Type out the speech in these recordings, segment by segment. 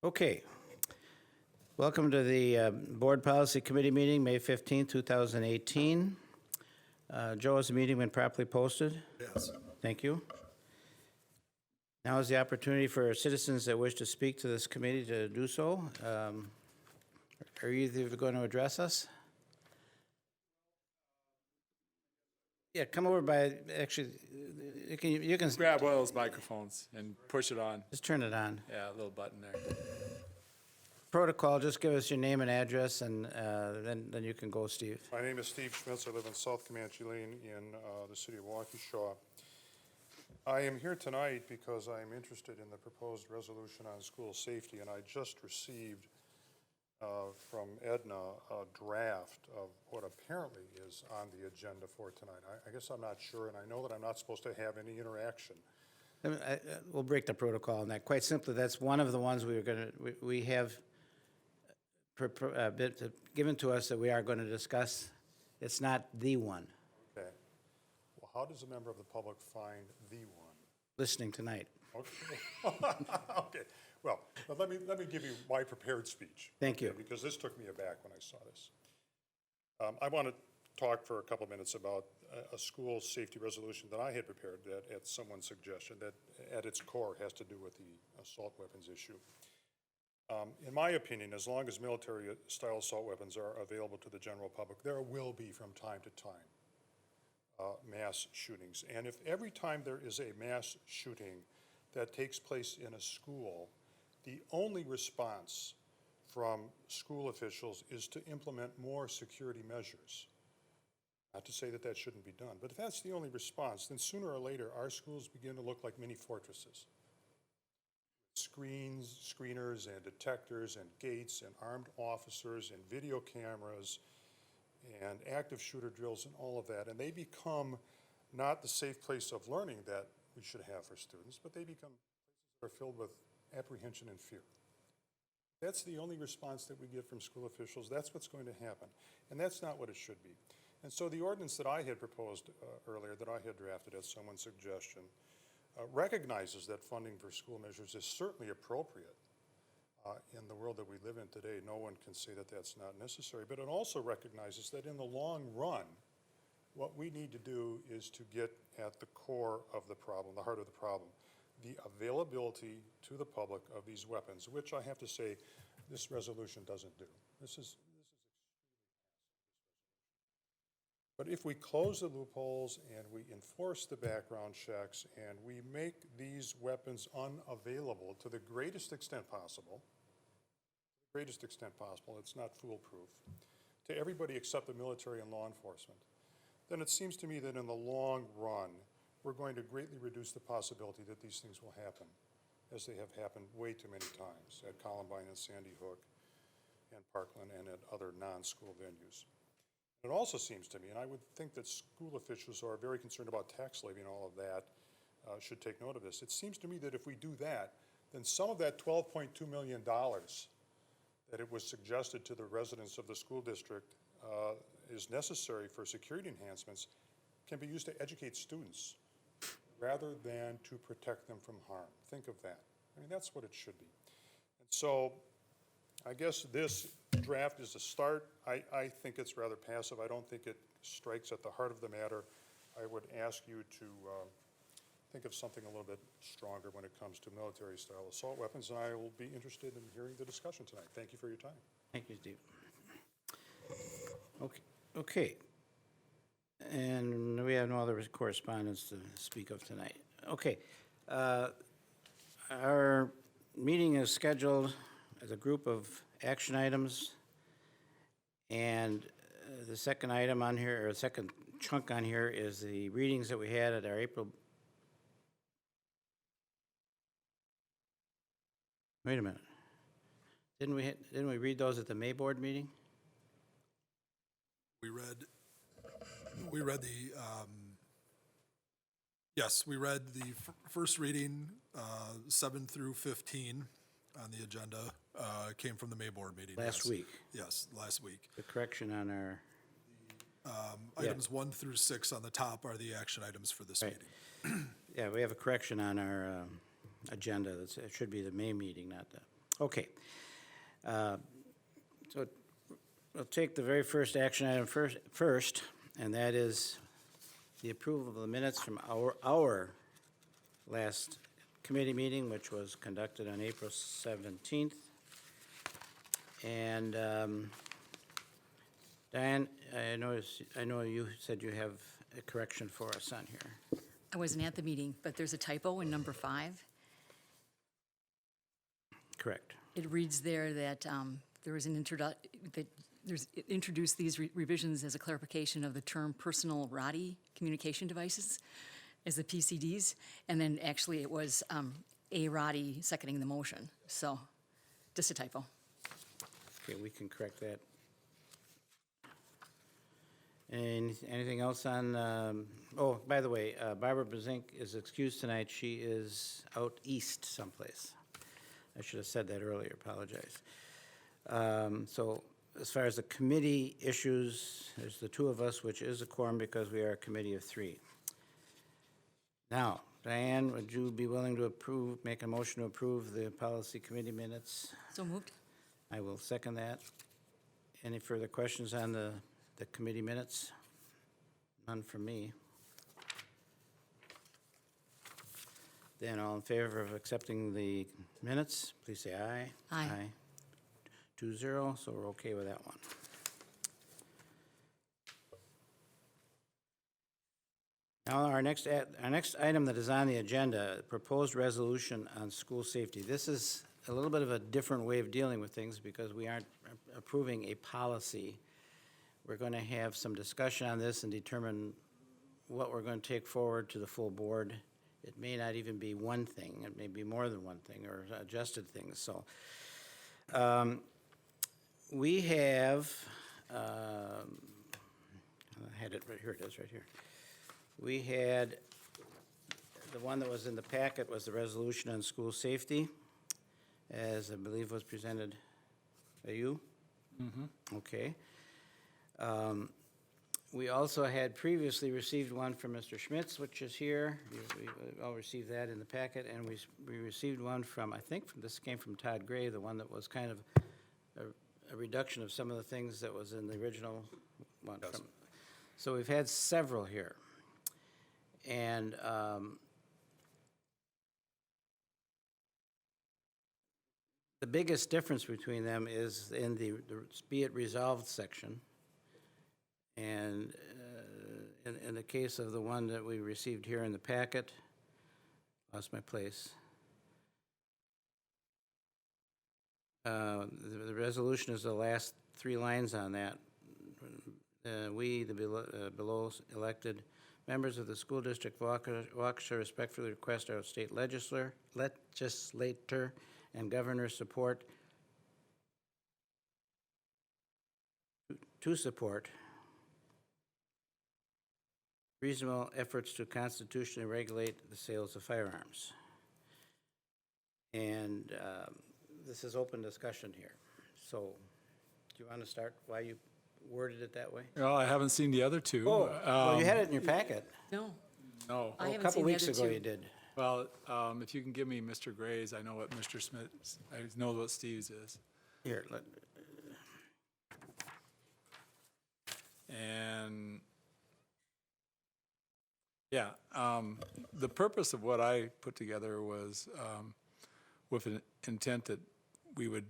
Okay. Welcome to the Board Policy Committee meeting, May 15, 2018. Joe, has the meeting been properly posted? Yes. Thank you. Now is the opportunity for citizens that wish to speak to this committee to do so. Are either of you going to address us? Yeah, come over by, actually, you can Grab one of those microphones and push it on. just turn it on. Yeah, a little button there. Protocol, just give us your name and address, and then you can go, Steve. My name is Steve Spence. I live in South Comanche Lane in the city of Waukesha. I am here tonight because I am interested in the proposed resolution on school safety, and I just received from Edna a draft of what apparently is on the agenda for tonight. I guess I'm not sure, and I know that I'm not supposed to have any interaction. We'll break the protocol on that. Quite simply, that's one of the ones we have given to us that we are going to discuss. It's not the one, Okay. Well, how does a member of the public find the one? listening tonight. Okay. Okay. Well, but let me give you my prepared speech. Thank you. Okay, because this took me aback when I saw this. I want to talk for a couple minutes about a school safety resolution that I had prepared that, at someone's suggestion, that at its core has to do with the assault weapons issue. In my opinion, as long as military-style assault weapons are available to the general public, there will be, from time to time, mass shootings. And if every time there is a mass shooting that takes place in a school, the only response from school officials is to implement more security measures. Not to say that that shouldn't be done, but if that's the only response, then sooner or later our schools begin to look like mini fortresses. Screeners and detectors and gates and armed officers and video cameras and active shooter drills and all of that, and they become not the safe place of learning that we should have for students, but they become places that are filled with apprehension and fear. That's the only response that we get from school officials. That's what's going to happen, and that's not what it should be. And so the ordinance that I had proposed earlier, that I had drafted at someone's suggestion, recognizes that funding for school measures is certainly appropriate. In the world that we live in today, no one can say that that's not necessary, but it also recognizes that in the long run, what we need to do is to get at the core of the problem, the heart of the problem, the availability to the public of these weapons, which I have to say this resolution doesn't do. But if we close the loopholes and we enforce the background checks and we make these weapons unavailable to the greatest extent possible, it's not foolproof, to everybody except the military and law enforcement, then it seems to me that in the long run, we're going to greatly reduce the possibility that these things will happen, as they have happened way too many times at Columbine and Sandy Hook and Parkland and at other non-school venues. It also seems to me, and I would think that school officials who are very concerned about tax levy and all of that should take note of this. It seems to me that if we do that, then some of that $12.2 million that it was suggested to the residents of the school district is necessary for security enhancements can be used to educate students rather than to protect them from harm. Think of that. I mean, that's what it should be. And so I guess this draft is a start. I think it's rather passive. I don't think it strikes at the heart of the matter. I would ask you to think of something a little bit stronger when it comes to military-style assault weapons, and I will be interested in hearing the discussion tonight. Thank you for your time. Thank you, Steve. Okay. And we have no other correspondence to speak of tonight. Okay. Our meeting is scheduled as a group of action items, and the second item on here, or the second chunk on here, is the readings that we had at our April. Wait a minute. Didn't we read those at the May board meeting? We read the, yes, we read the first reading, 7 through 15 on the agenda, came from the May board meeting. Last week. Yes, last week. The correction on our, Items 1 through 6 on the top are the action items for this Right. meeting. yeah, we have a correction on our agenda. It should be the May meeting, not the Okay. So we'll take the very first action item first, and that is the approval of the minutes from our last committee meeting, which was conducted on April 17th. And Diane, I know you said you have a correction for us on here. I wasn't at the meeting, but there's a typo in number 5. Correct. It reads there that there was introduced these revisions as a clarification of the term personal RADI communication devices as the PCDs, and then actually it was a RADI seconding the motion. So just a typo. Okay, we can correct that. Anything else on, oh, by the way, Barbara Brezink is excused tonight. She is out east someplace. I should have said that earlier, apologize. So as far as the committee issues, there's the two of us, which is a quorum because we are a committee of 3. Now, Diane, would you be willing to make a motion to approve the policy committee minutes? So moved? I will second that. Any further questions on the committee minutes? None from me. Then all in favor of accepting the minutes, please say aye. Aye. 2-0, so we're okay with that one. Now, our next item that is on the agenda, proposed resolution on school safety. This is a little bit of a different way of dealing with things because we aren't approving a policy. We're going to have some discussion on this and determine what we're going to take forward to the full board. It may not even be one thing. It may be more than one thing or adjusted things. So we have, I had it right here. It is right here. We had, the one that was in the packet was the resolution on school safety, as I believe was presented by you. Mm-hmm. Okay. We also had previously received one from Mr. Schmitz, which is here. We all received that in the packet, and we received one from, I think this came from Todd Gray, the one that was kind of a reduction of some of the things that was in the original one. Yes. So we've had several here. And the biggest difference between them is in the be it resolved section. And in the case of the one that we received here in the packet, lost my place. The resolution is the last 3 lines on that. We, the below elected members of the school district of Waukesha respectfully request our state legislator and governor support to support reasonable efforts to constitutionally regulate the sales of firearms. And this is open discussion here. So do you want to start why you worded it that way? Well, I haven't seen the other two. Oh, well, you had it in your packet. No. No. I A haven't couple seen the weeks other ago two. you did. Well, if you can give me Mr. Gray's, I know what Mr. Smith's, I know what Steve's is. Here, And, yeah, the purpose of what I put together was with an intent that we would,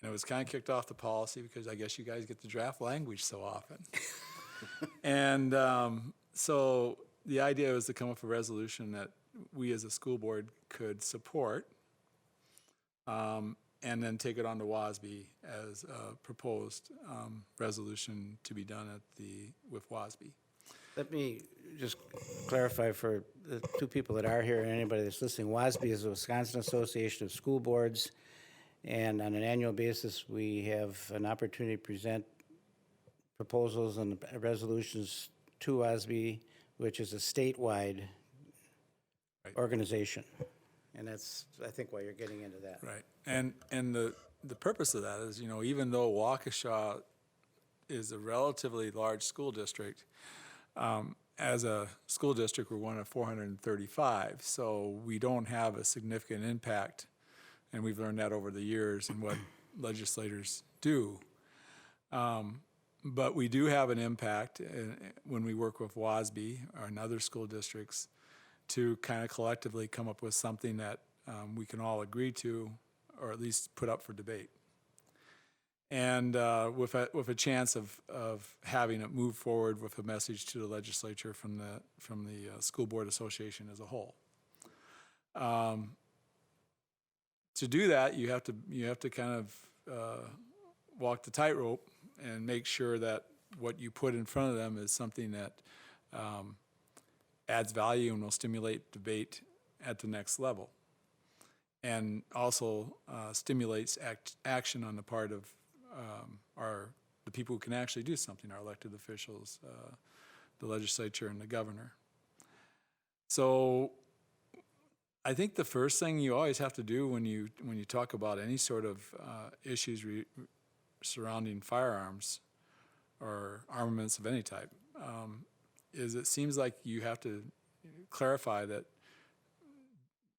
and it was kind of kicked off the policy because I guess you guys get the draft language so often. And so the idea was to come up with a resolution that we as a school board could support and then take it on to WASB as a proposed resolution to be done with WASB. let me just clarify for the 2 people that are here and anybody that's listening. WASB is the Wisconsin Association of School Boards, and on an annual basis, we have an opportunity to present proposals and resolutions to WASB, which is a statewide organization. And that's, I think, why you're getting into that. Right, and the purpose of that is, even though Waukesha is a relatively large school district, as a school district, we're one of 435, so we don't have a significant impact And we've learned that over the years and what legislators do. But we do have an impact when we work with WASB and other school districts to kind of collectively come up with something that we can all agree to, or at least put up for debate. And with a chance of having it move forward with a message to the legislature from the School Board Association as a whole. To do that, you have to kind of walk the tightrope and make sure that what you put in front of them is something that adds value and will stimulate debate at the next level, and also stimulates action on the part of the people who can actually do something, our elected officials, the legislature, and the governor. So I think the first thing you always have to do when you talk about any sort of issues surrounding firearms or armaments of any type is it seems like you have to clarify that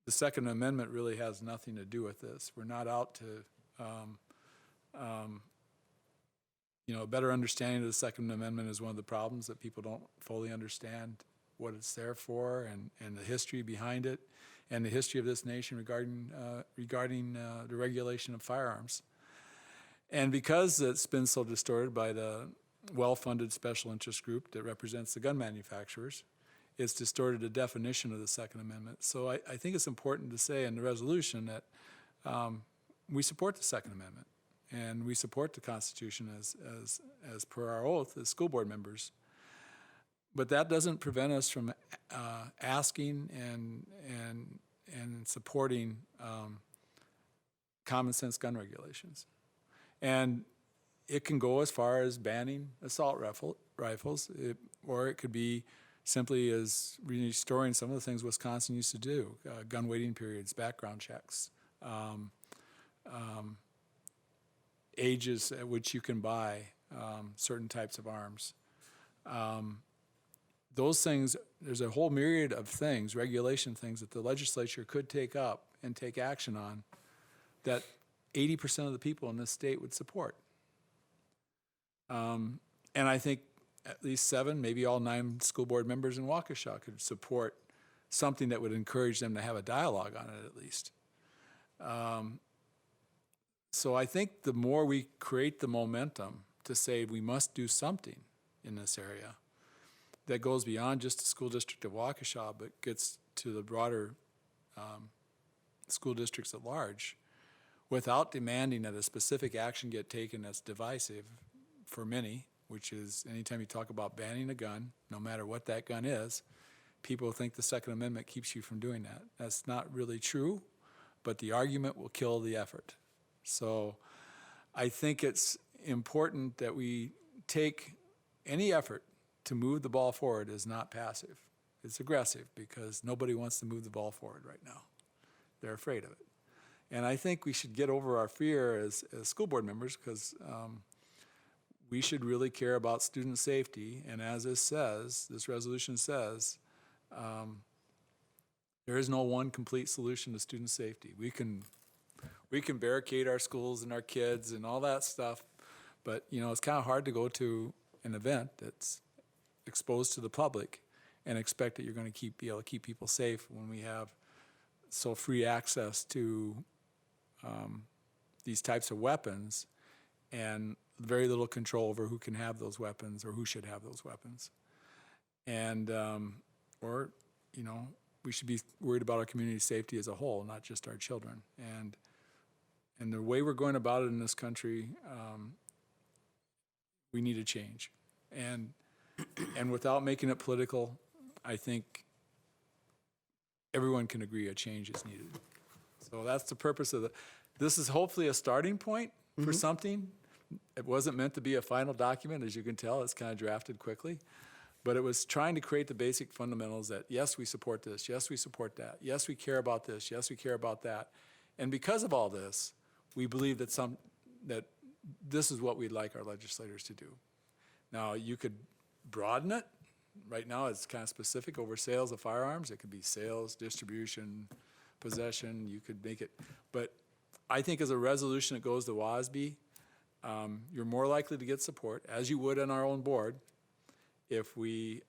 the Second Amendment really has nothing to do with this. We're not out to a better understanding of the Second Amendment is one of the problems, that people don't fully understand what it's there for and the history behind it and the history of this nation regarding the regulation of firearms. And because it's been so distorted by the well-funded special interest group that represents the gun manufacturers, it's distorted the definition of the Second Amendment. So I think it's important to say in the resolution that we support the Second Amendment and we support the Constitution as per our oath as school board members. But that doesn't prevent us from asking and supporting common sense gun regulations. And it can go as far as banning assault rifles, or it could be simply as restoring some of the things Wisconsin used to do, gun waiting periods, background checks, ages at which you can buy certain types of arms. Those things, there's a whole myriad of things, regulation things that the legislature could take up and take action on that 80% of the people in this state would support. And I think at least 7, maybe all 9 school board members in Waukesha could support something that would encourage them to have a dialogue on it at least. So I think the more we create the momentum to say we must do something in this area that goes beyond just the school district of Waukesha, but gets to the broader school districts at large, without demanding that a specific action get taken that's divisive for many, which is anytime you talk about banning a gun, no matter what that gun is, people think the Second Amendment keeps you from doing that. That's not really true, but the argument will kill the effort. So I think it's important that we take any effort to move the ball forward is not passive. It's aggressive because nobody wants to move the ball forward right now. They're afraid of it. And I think we should get over our fear as school board members, because we should really care about student safety. And as this resolution says, there is no one complete solution to student safety. We can barricade our schools and our kids and all that stuff, but it's kind of hard to go to an event that's exposed to the public and expect that you're going to be able to keep people safe when we have so free access to these types of weapons and very little control over who can have those weapons or who should have those weapons. And we should be worried about our community safety as a whole, not just our children. And the way we're going about it in this country, we need a change. And without making it political, I think everyone can agree a change is needed. So that's the purpose of this is hopefully a starting point for something. It wasn't meant to be a final document, as you can tell. It's kind of drafted quickly. But it was trying to create the basic fundamentals that, yes, we support this. Yes, we support that. Yes, we care about this. Yes, we care about that. And because of all this, we believe that this is what we'd like our legislators to do. Now, you could broaden it. Right now, it's kind of specific over sales of firearms. It could be sales, distribution, possession. You could make it. But I think as a resolution that goes to WASB, you're more likely to get support, as you would on our own board, if we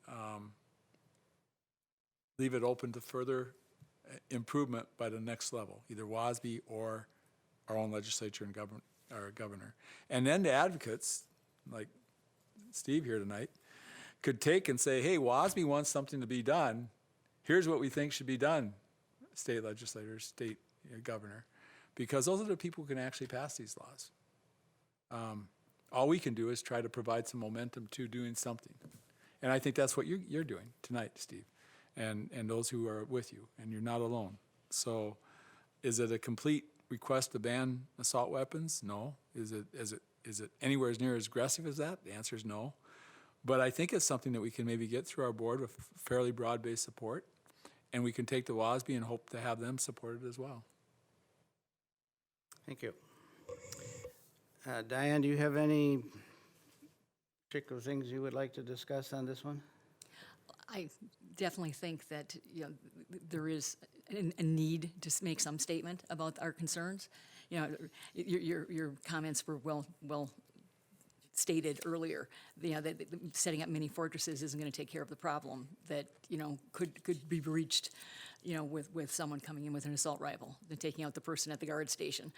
leave it open to further improvement by the next level, either WASB or our own legislature and our governor. And then the advocates, like Steve here tonight, could take and say, hey, WASB wants something to be done. Here's what we think should be done, state legislators, state governor, because those are the people who can actually pass these laws. All we can do is try to provide some momentum to doing something. And I think that's what you're doing tonight, Steve, and those who are with you, and you're not alone. So is it a complete request to ban assault weapons? No. Is it anywhere as near as aggressive as that? The answer is no. But I think it's something that we can maybe get through our board with fairly broad-based support, and we can take to WASB and hope to have them support it as well. Thank you. Diane, do you have any particular things you would like to discuss on this one? I definitely think that, there is a need to make some statement about our concerns. Your comments were well stated earlier. That setting up mini fortresses isn't going to take care of the problem that could be breached, with someone coming in with an assault rifle and taking out the person at the guard station.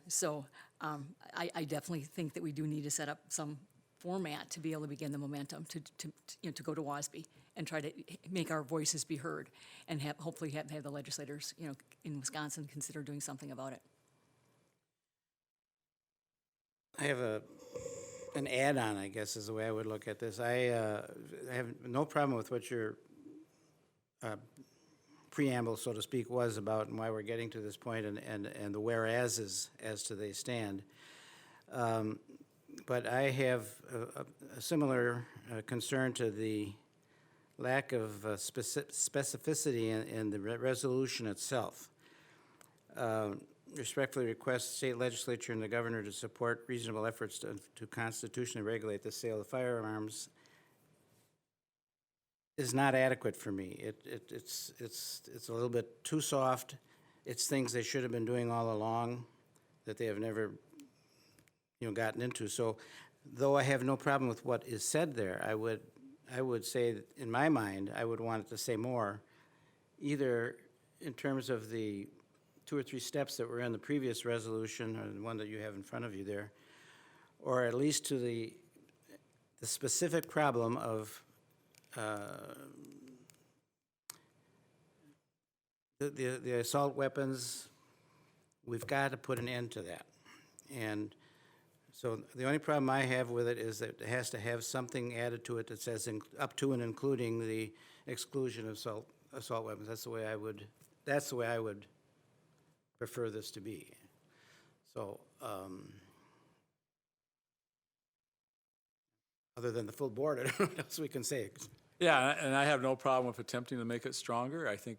So I definitely think that we do need to set up some format to be able to begin the momentum to go to WASB and try to make our voices be heard, and hopefully have the legislators in Wisconsin consider doing something about it. I have an add-on, I guess, is the way I would look at this. I have no problem with what your preamble, so to speak, was about and why we're getting to this point, and the whereases as to they stand. But I have a similar concern to the lack of specificity in the resolution itself. Respectfully request state legislature and the governor to support reasonable efforts to constitutionally regulate the sale of firearms is not adequate for me. It's a little bit too soft. It's things they should have been doing all along that they have never gotten into. So though I have no problem with what is said there, I would say that in my mind, I would want it to say more, either in terms of the 2 or 3 steps that were in the previous resolution, or the one that you have in front of you there, or at least to the specific problem of the assault weapons. We've got to put an end to that. And so the only problem I have with it is that it has to have something added to it that says up to and including the exclusion of assault weapons. That's the way I would prefer this to be. So other than the full board, I don't know what else we can say. Yeah, and I have no problem with attempting to make it stronger. I think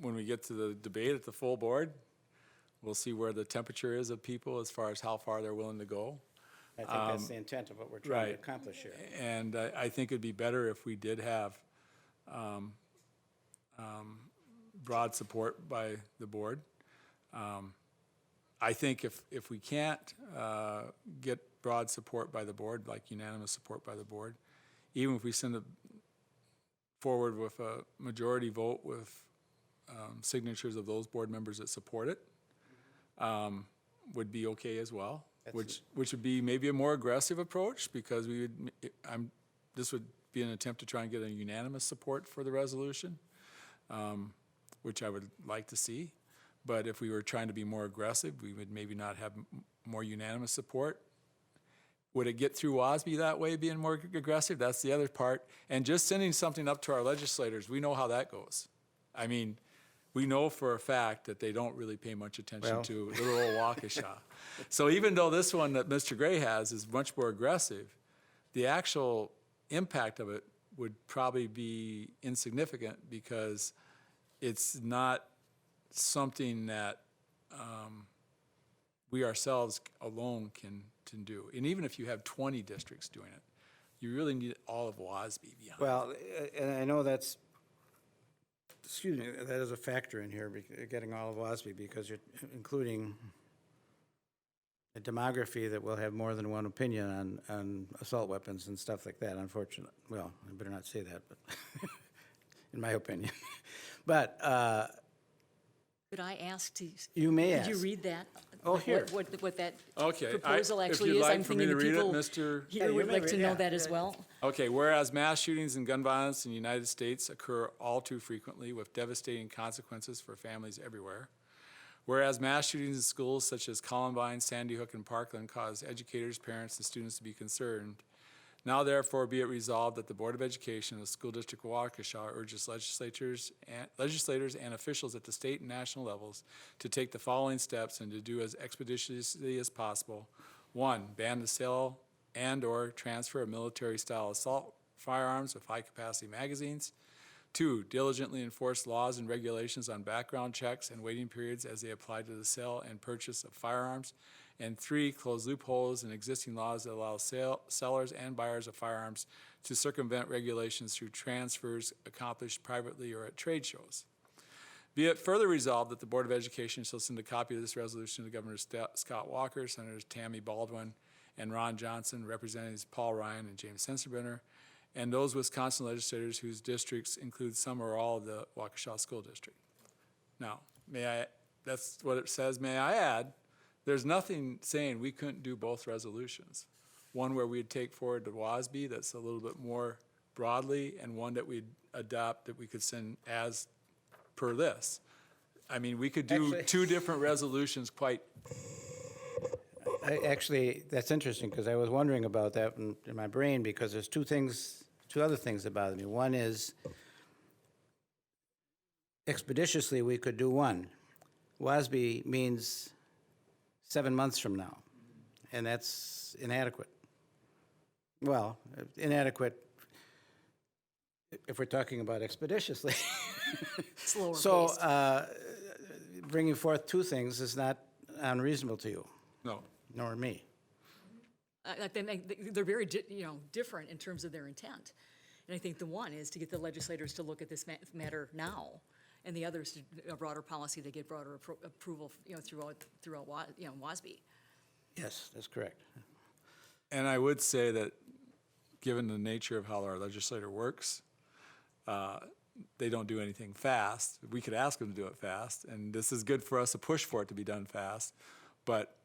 when we get to the debate at the full board, we'll see where the temperature is of people as far as how far they're willing to go. I think that's the intent of what we're trying to accomplish here. And I think it'd be better if we did have broad support by the board. I think if we can't get broad support by the board, like unanimous support by the board, even if we send it forward with a majority vote with signatures of those board members that support it, would be okay as well. Which would be maybe a more aggressive approach, because this would be an attempt to try and get a unanimous support for the resolution, which I would like to see. But if we were trying to be more aggressive, we would maybe not have more unanimous support. Would it get through WASB that way, being more aggressive? That's the other part. And just sending something up to our legislators, we know how that goes. I mean, we know for a fact that they don't really pay much attention to little old Waukesha. So even though this one that Mr. Gray has is much more aggressive, the actual impact of it would probably be insignificant, because it's not something that we ourselves alone can do. And even if you have 20 districts doing it, you really need all of WASB behind it. Well, and I know that is a factor in here, getting all of WASB, because you're including a demography that will have more than one opinion on assault weapons and stuff like that, unfortunately. Well, I better not say that, but in my opinion. But Could I ask to? you may Could you ask. read that? Oh, Like, here. What that Okay, proposal if actually you'd is? like I'm for me thinking to the read it, people Mr. Yeah, here you would may like to read- know yeah, that as well. Okay, whereas mass shootings and gun violence in the United States occur all too frequently with devastating consequences for families everywhere. Whereas mass shootings in schools such as Columbine, Sandy Hook, and Parkland cause educators, parents, and students to be concerned. Now therefore be it resolved that the Board of Education of the School District of Waukesha urges legislators and officials at the state and national levels to take the following steps and to do as expeditiously as possible. 1, ban the sale and/or transfer of military-style assault firearms with high-capacity magazines. 2, diligently enforce laws and regulations on background checks and waiting periods as they apply to the sale and purchase of firearms. And 3, close loopholes in existing laws that allow sellers and buyers of firearms to circumvent regulations through transfers accomplished privately or at trade shows. Be it further resolved that the Board of Education shall send a copy of this resolution to Governor Scott Walker, Senators Tammy Baldwin and Ron Johnson, Representatives Paul Ryan and James Sensenbrenner, and those Wisconsin legislators whose districts include some or all of the Waukesha School District. Now, that's what it says, may I add, there's nothing saying we couldn't do both resolutions. One where we'd take forward the WASB that's a little bit more broadly, and one that we'd adopt that we could send as per this. I mean, we could do Actually- 2 different resolutions quite, Actually, that's interesting, because I was wondering about that in my brain, because there's two other things that bother me. One is expeditiously, we could do one. WASB means 7 months from now, and that's inadequate. Well, inadequate if we're talking about expeditiously. Slower So paced. bringing forth 2 things is not unreasonable to you, no. nor me. They're very, different in terms of their intent. And I think the one is to get the legislators to look at this matter now, and the other is a broader policy that get broader approval, throughout WASB. Yes, that's correct. And I would say that, given the nature of how our legislator works, they don't do anything fast. We could ask them to do it fast, and this is good for us to push for it to be done fast, but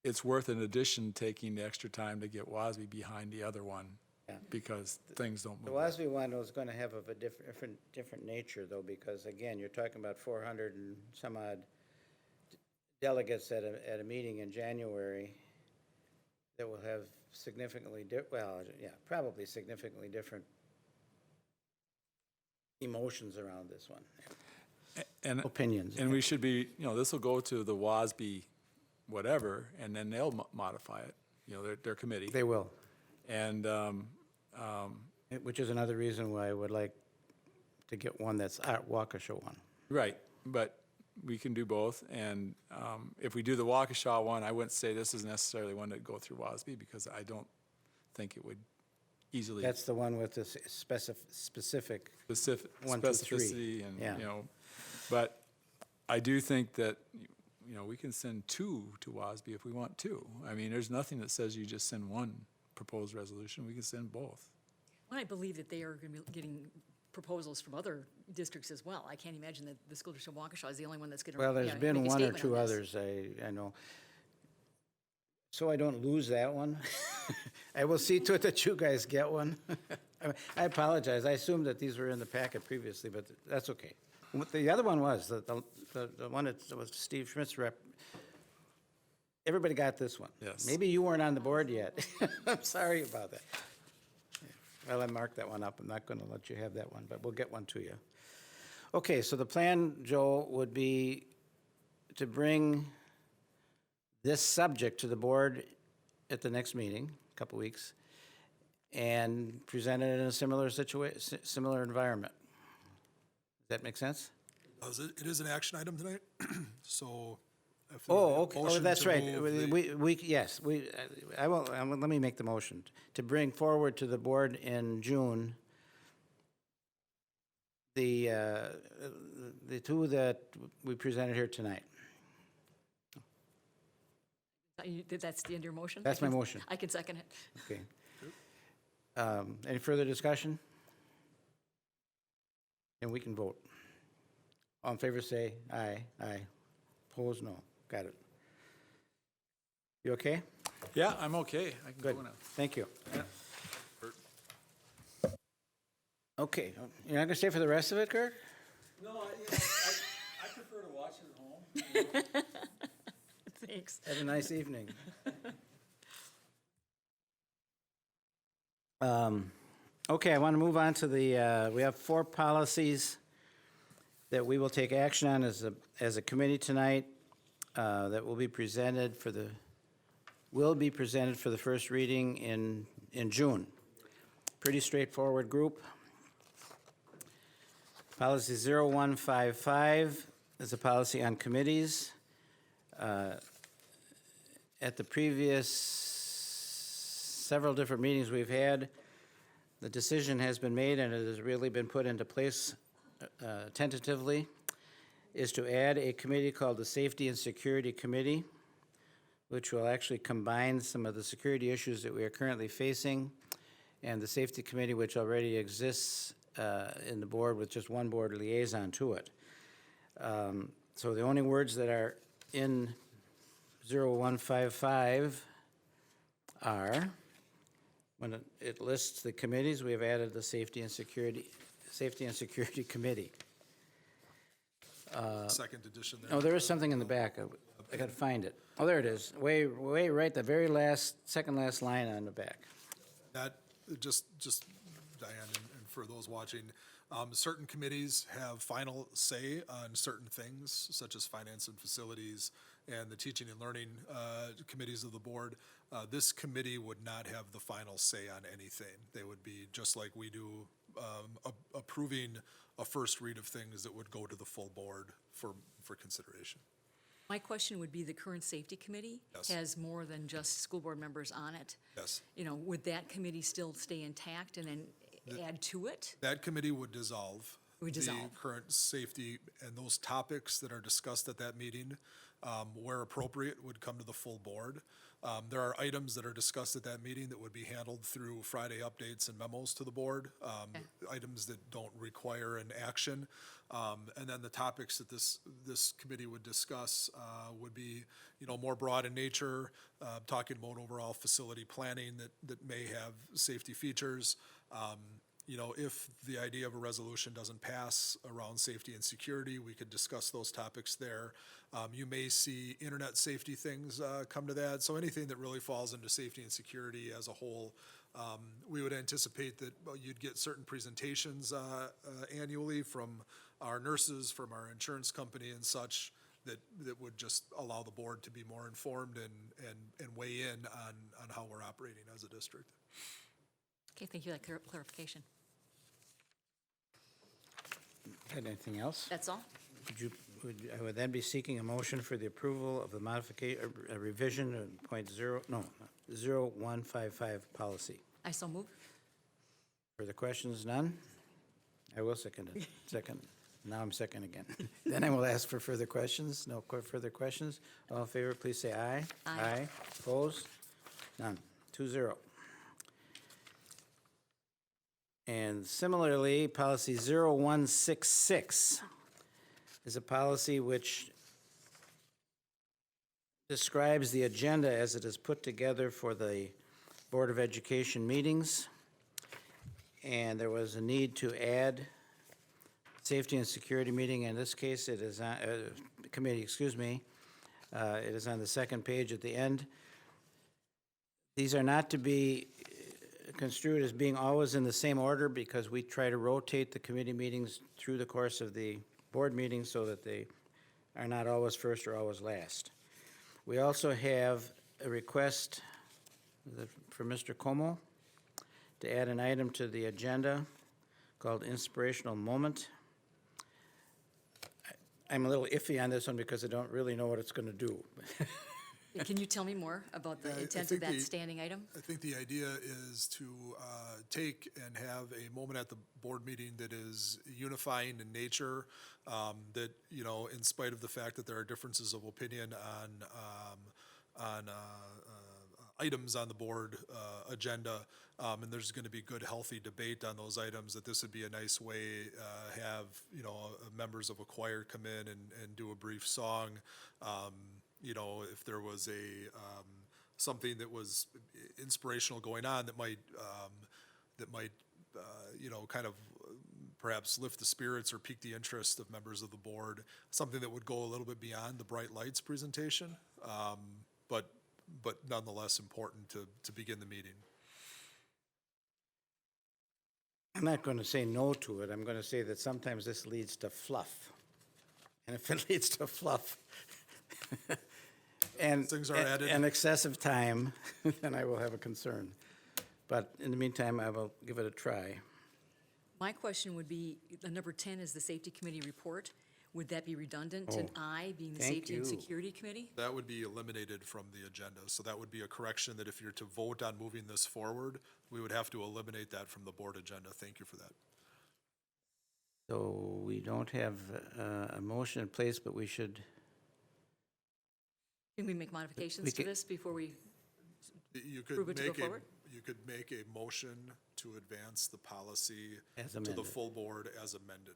it's worth, in addition, taking the extra time to get WASB behind the other one, Yeah. because things don't The move. WASB one was going to have of a different nature, though, because, again, you're talking about 400 and some odd delegates at a meeting in January that will have significantly, probably significantly different emotions around this one, And opinions. And we should be, this will go to the WASB whatever, and then they'll modify it, their committee. They will, And, which is another reason why I would like to get one that's at Waukesha one. right, but we can do both. And if we do the Waukesha one, I wouldn't say this is necessarily one that go through WASB, because I don't think it would easily That's the one with the specific, 1, 2, 3. specificity and, Yeah. but I do think that, we can send 2 to WASB if we want to. I mean, there's nothing that says you just send one proposed resolution. We can send both. Well, I believe that they are going to be getting proposals from other districts as well. I can't imagine that the school district of Waukesha is the only one that's going to. well, there's been make a 1 or statement 2 on this. others, I know. So I don't lose that one. I will see to it that you guys get one. I apologize. I assumed that these were in the packet previously, but that's okay. The other one was, the one that was Steve Schmidt's rep. Everybody got this one. Yes. Maybe you weren't on the board yet. I'm sorry about that. Well, I marked that one up. I'm not going to let you have that one, but we'll get one to you. Okay, so the plan, Joe, would be to bring this subject to the board at the next meeting, a couple weeks, and present it in a similar similar environment. Does that make sense? It is an action item tonight, so. if there Oh, were a okay, oh, motion that's to right. move the- Yes, let me make the motion. To bring forward to the board in June, the 2 that we presented here tonight. That's the end of your motion? That's my motion. I can second it. Okay. Any further discussion? And we can vote. All in favor, say aye. Aye. Opposed, no. Got it. You okay? Yeah, I'm okay. I can Good. go now. Thank you. Yeah. Okay, you're not gonna stay for the rest of it, Kirk? No, I prefer to watch it at home. Thanks. Have a nice evening. Okay, I want to move on to the, we have 4 policies that we will take action on as a committee tonight, that will be presented for the first reading in June. Pretty straightforward group. Policy 0155 is a policy on committees. At the previous several different meetings we've had, the decision has been made, and it has really been put into place tentatively, is to add a committee called the Safety and Security Committee, which will actually combine some of the security issues that we are currently facing, and the Safety Committee, which already exists in the board with just one board liaison to it. So the only words that are in 0155 are, when it lists the committees, we have added the Safety and Security Committee. Second edition there. Oh, there is something in the back. I gotta find it. Oh, there it is. Way right, the very last, second last line on the back. That, just Diane, and for those watching, certain committees have final say on certain things, such as finance and facilities, and the teaching and learning committees of the board. This committee would not have the final say on anything. They would be, just like we do, approving a first read of things that would go to the full board for consideration. My question would be, the current safety committee Yes. has more than just school board members on it. Yes. You know, would that committee still stay intact and then add to it? That committee would dissolve. Would dissolve. The current safety and those topics that are discussed at that meeting, where appropriate, would come to the full board. There are items that are discussed at that meeting that would be handled through Friday updates and memos to the board, items that don't require an action. And then the topics that this committee would discuss would be, more broad in nature, talking about overall facility planning that may have safety features. If the idea of a resolution doesn't pass around safety and security, we could discuss those topics there. You may see internet safety things come to that. So anything that really falls into safety and security as a whole, we would anticipate that you'd get certain presentations annually from our nurses, from our insurance company and such, that would just allow the board to be more informed and weigh in on how we're operating as a district. Okay, thank you for that clarification. Had anything else? That's all? I would then be seeking a motion for the approval of the modification, a revision of 0155 policy. I so move. Further questions, none? I will second it. Second. Now I'm second again. Then I will ask for further questions. No further questions. All in favor, please say aye. Aye. Opposed? None. 2-0. And similarly, policy 0166 is a policy which describes the agenda as it is put together for the Board of Education meetings. And there was a need to add safety and security meeting. In this case, it is on, committee, excuse me. It is on the second page at the end. These are not to be construed as being always in the same order, because we try to rotate the committee meetings through the course of the board meetings so that they are not always first or always last. We also have a request for Mr. Como to add an item to the agenda called Inspirational Moment. I'm a little iffy on this one because I don't really know what it's going to do. Can you tell me more about the I intent of think that standing item? I think the idea is to take and have a moment at the board meeting that is unifying in nature, that, in spite of the fact that there are differences of opinion items on the board agenda, and there's going to be good, healthy debate on those items, that this would be a nice way, have, members of a choir come in and do a brief song. If there was something that was inspirational going on that might, kind of perhaps lift the spirits or pique the interest of members of the board, something that would go a little bit beyond the bright lights presentation, but nonetheless important to begin the meeting. I'm not going to say no to it. I'm going to say that sometimes this leads to fluff. And if it leads to fluff and Things are added. and excessive time, then I will have a concern. But in the meantime, I will give it a try. My question would be, the number 10 is the Safety Committee report. Would that be redundant to I being the thank Safety and you. Security Committee? That would be eliminated from the agenda. So that would be a correction, that if you're to vote on moving this forward, we would have to eliminate that from the board agenda. Thank you for that. So we don't have a motion in place, but we should, Can we make modifications We to can- this before we, You Prove it could to go make forward? you could make a motion to advance the policy As to the amended. full board as amended.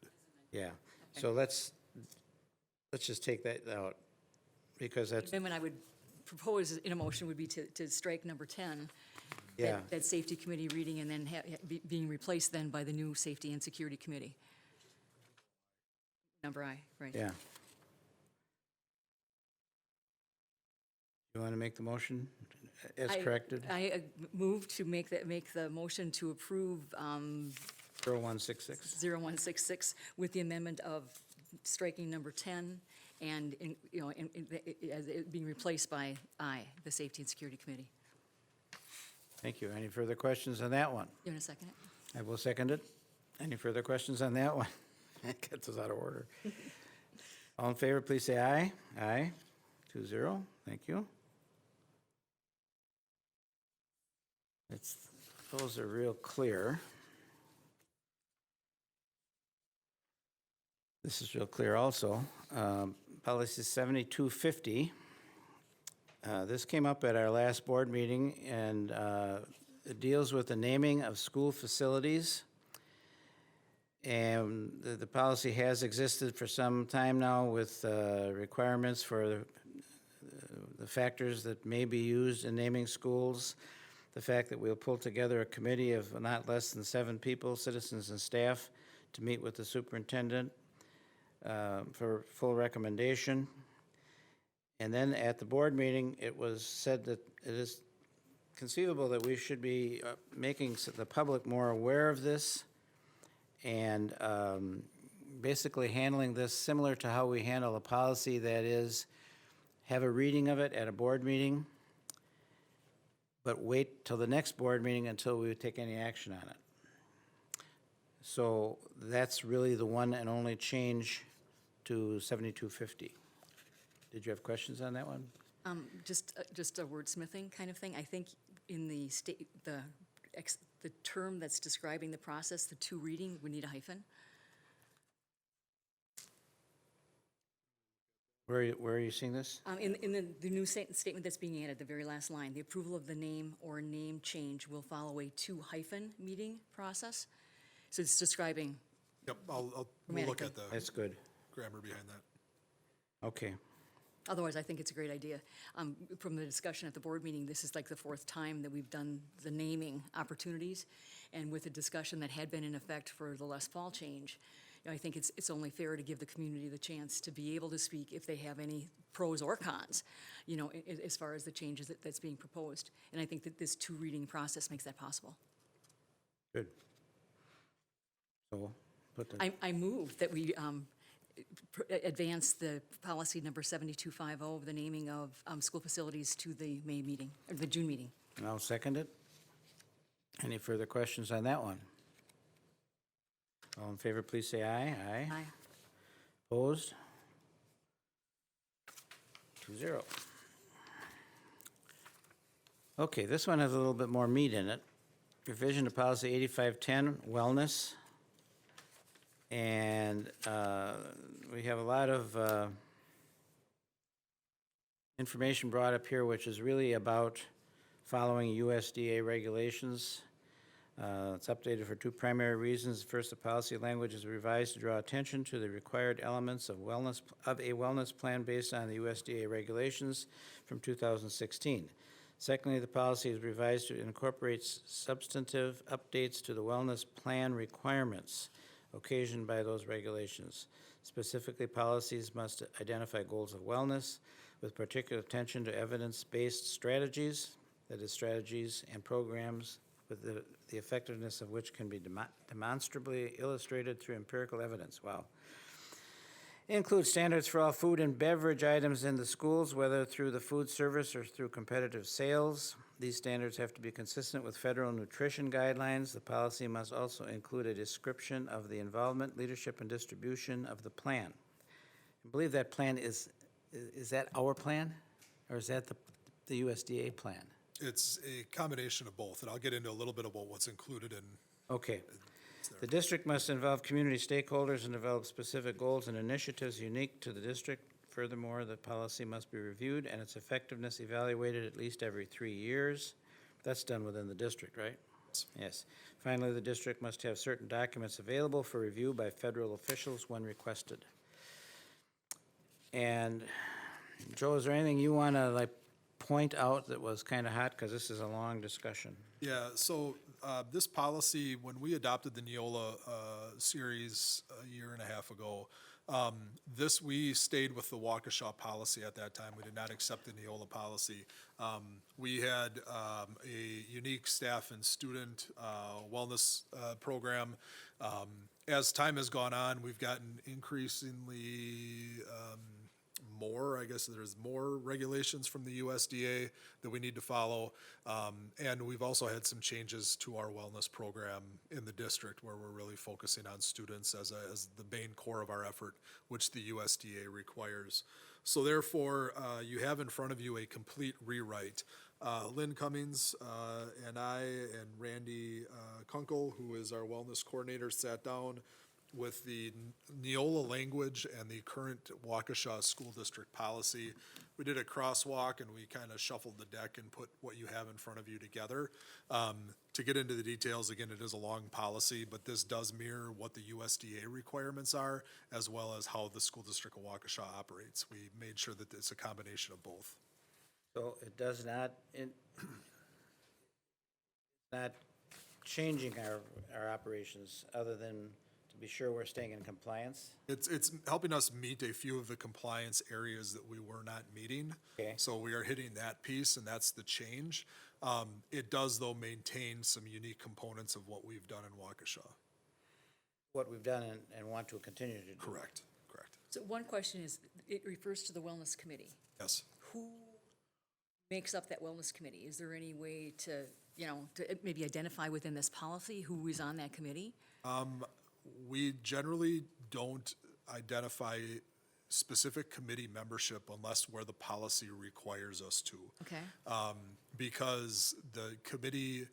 yeah. So let's just take that out, because that's, then what I would propose in a motion would be to strike number 10. yeah. That Safety Committee reading, and then being replaced then by the new Safety and Security Committee. Number I, right. Yeah. You want to make the motion as corrected? I move to make the motion to approve 0166? 0166 with the amendment of striking number 10 and, as it being replaced by I, the Safety and Security Committee. Thank you. Any further questions on that one? You want to second it? I will second it. Any further questions on that one? That gets us out of order. All in favor, please say aye. Aye. 2-0. Thank you. Those are real clear. This is real clear also. Policy 7250. This came up at our last board meeting, and it deals with the naming of school facilities. And the policy has existed for some time now with requirements for the factors that may be used in naming schools. The fact that we'll pull together a committee of not less than 7 people, citizens and staff, to meet with the superintendent for full recommendation. And then at the board meeting, it was said that it is conceivable that we should be making the public more aware of this, and basically handling this similar to how we handle a policy, that is, have a reading of it at a board meeting, but wait till the next board meeting until we take any action on it. So that's really the one and only change to 7250. Did you have questions on that one? Just a wordsmithing kind of thing. I think in the term that's describing the process, the to reading, we need a hyphen. Where are you seeing this? In the new statement that's being added, the very last line, the approval of the name or name change will follow a to hyphen meeting process. So it's describing, Yep, we'll look at the That's good. grammar behind that. Okay. otherwise I think it's a great idea. From the discussion at the board meeting, this is like the 4th time that we've done the naming opportunities. And with the discussion that had been in effect for the last fall change, I think it's only fair to give the community the chance to be able to speak if they have any pros or cons, as far as the changes that's being proposed. And I think that this 2-reading process makes that possible. Good. So put the, I move that we advance the policy number 7250 of the naming of school facilities to the May meeting, or the June meeting. and I'll second it. Any further questions on that one? All in favor, please say aye. Aye. Aye. Opposed? 2-0. Okay, this one has a little bit more meat in it. Revision to policy 8510, wellness. And we have a lot of information brought up here, which is really about following USDA regulations. It's updated for two primary reasons. First, the policy language is revised to draw attention to the required elements of a wellness plan based on the USDA regulations from 2016. Secondly, the policy is revised to incorporate substantive updates to the wellness plan requirements occasioned by those regulations. Specifically, policies must identify goals of wellness with particular attention to evidence-based strategies, that is, strategies and programs with the effectiveness of which can be demonstrably illustrated through empirical evidence. Wow. Includes standards for all food and beverage items in the schools, whether through the food service or through competitive sales. These standards have to be consistent with federal nutrition guidelines. The policy must also include a description of the involvement, leadership, and distribution of the plan. I believe that plan is that our plan, or is that the USDA plan? It's a combination of both, and I'll get into a little bit about what's included in. Okay. The district must involve community stakeholders and develop specific goals and initiatives unique to the district. Furthermore, the policy must be reviewed and its effectiveness evaluated at least every 3 years. That's done within the district, right? Yes. Finally, the district must have certain documents available for review by federal officials when requested. And Joe, is there anything you want to point out that was kind of hot? Because this is a long discussion. Yeah, so this policy, when we adopted the Neola series a year and a half ago, we stayed with the Waukesha policy at that time. We did not accept the Neola policy. We had a unique staff and student wellness program. As time has gone on, we've gotten increasingly more, I guess there's more regulations from the USDA that we need to follow. And we've also had some changes to our wellness program in the district where we're really focusing on students as the main core of our effort, which the USDA requires. So therefore, you have in front of you a complete rewrite. Lynn Cummings and I and Randy Kunkel, who is our wellness coordinator, sat down with the Neola language and the current Waukesha School District policy. We did a crosswalk and we kind of shuffled the deck and put what you have in front of you together. To get into the details, again, it is a long policy, but this does mirror what the USDA requirements are, as well as how the School District of Waukesha operates. We made sure that it's a combination of both. So it does not, not changing our operations other than to be sure we're staying in compliance? It's helping us meet a few of the compliance areas that we were not meeting. Okay. So we are hitting that piece, and that's the change. It does, though, maintain some unique components of what we've done in Waukesha. What we've done and want to continue to do. Correct. So one question is, it refers to the wellness committee. Yes. Who makes up that wellness committee? Is there any way to maybe identify within this policy who is on that committee? We generally don't identify specific committee membership unless where the policy requires us to. Okay. Because the committee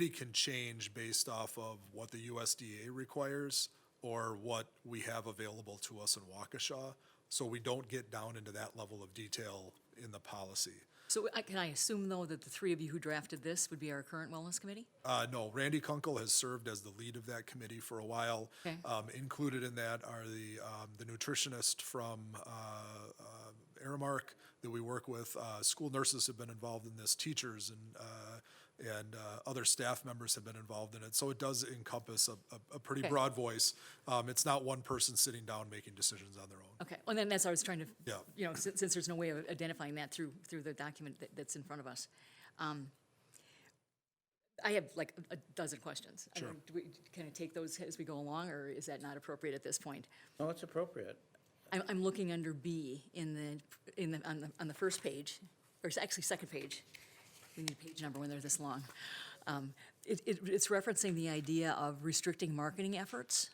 can change based off of what the USDA requires or what we have available to us in Waukesha. So we don't get down into that level of detail in the policy. So can I assume, though, that the three of you who drafted this would be our current wellness committee? No, Randy Kunkel has served as the lead of that committee for a while. Okay. Included in that are the nutritionist from Aramark that we work with. School nurses have been involved in this, teachers and other staff members have been involved in it. So it does encompass a pretty Okay. broad voice. It's not one person sitting down making decisions on their own. Okay, well, then that's what I was trying to, Yeah. since there's no way of identifying that through the document that's in front of us. I have like a dozen questions. Sure. Do we kind of take those as we go along, or is that not appropriate at this point? No, it's appropriate. I'm looking under B on the first page, or it's actually second page. We need a page number when they're this long. It's referencing the idea of restricting marketing efforts.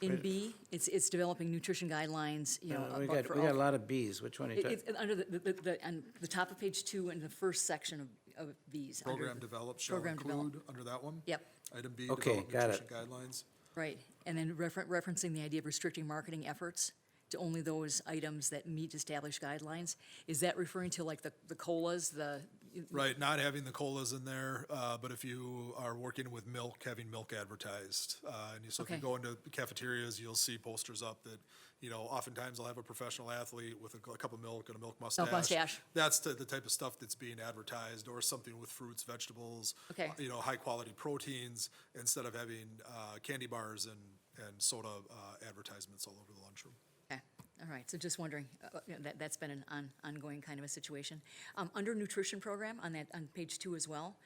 In B, it's developing nutrition guidelines, We about got for a all. lot of Bs. Which one are you talking? It's under on the top of page 2 and the first section of Bs. under Program the- develop shall Program develop. include under that one? Yep, Item B, Okay, develop got it. nutrition guidelines. right. And then referencing the idea of restricting marketing efforts to only those items that meet established guidelines. Is that referring to like the COLAs, Right, not having the colas in there, but if you are working with milk, having milk advertised. So if you Okay. go into cafeterias, you'll see posters up that, oftentimes they'll have a professional athlete with a cup of milk and a milk mustache. mustache. That's the type of stuff that's being advertised, or something with fruits, vegetables. Okay. High-quality proteins, instead of having candy bars and soda advertisements all over the lunchroom. Okay, all right, so just wondering, that's been an ongoing kind of a situation. Under nutrition program, on page 2 as well,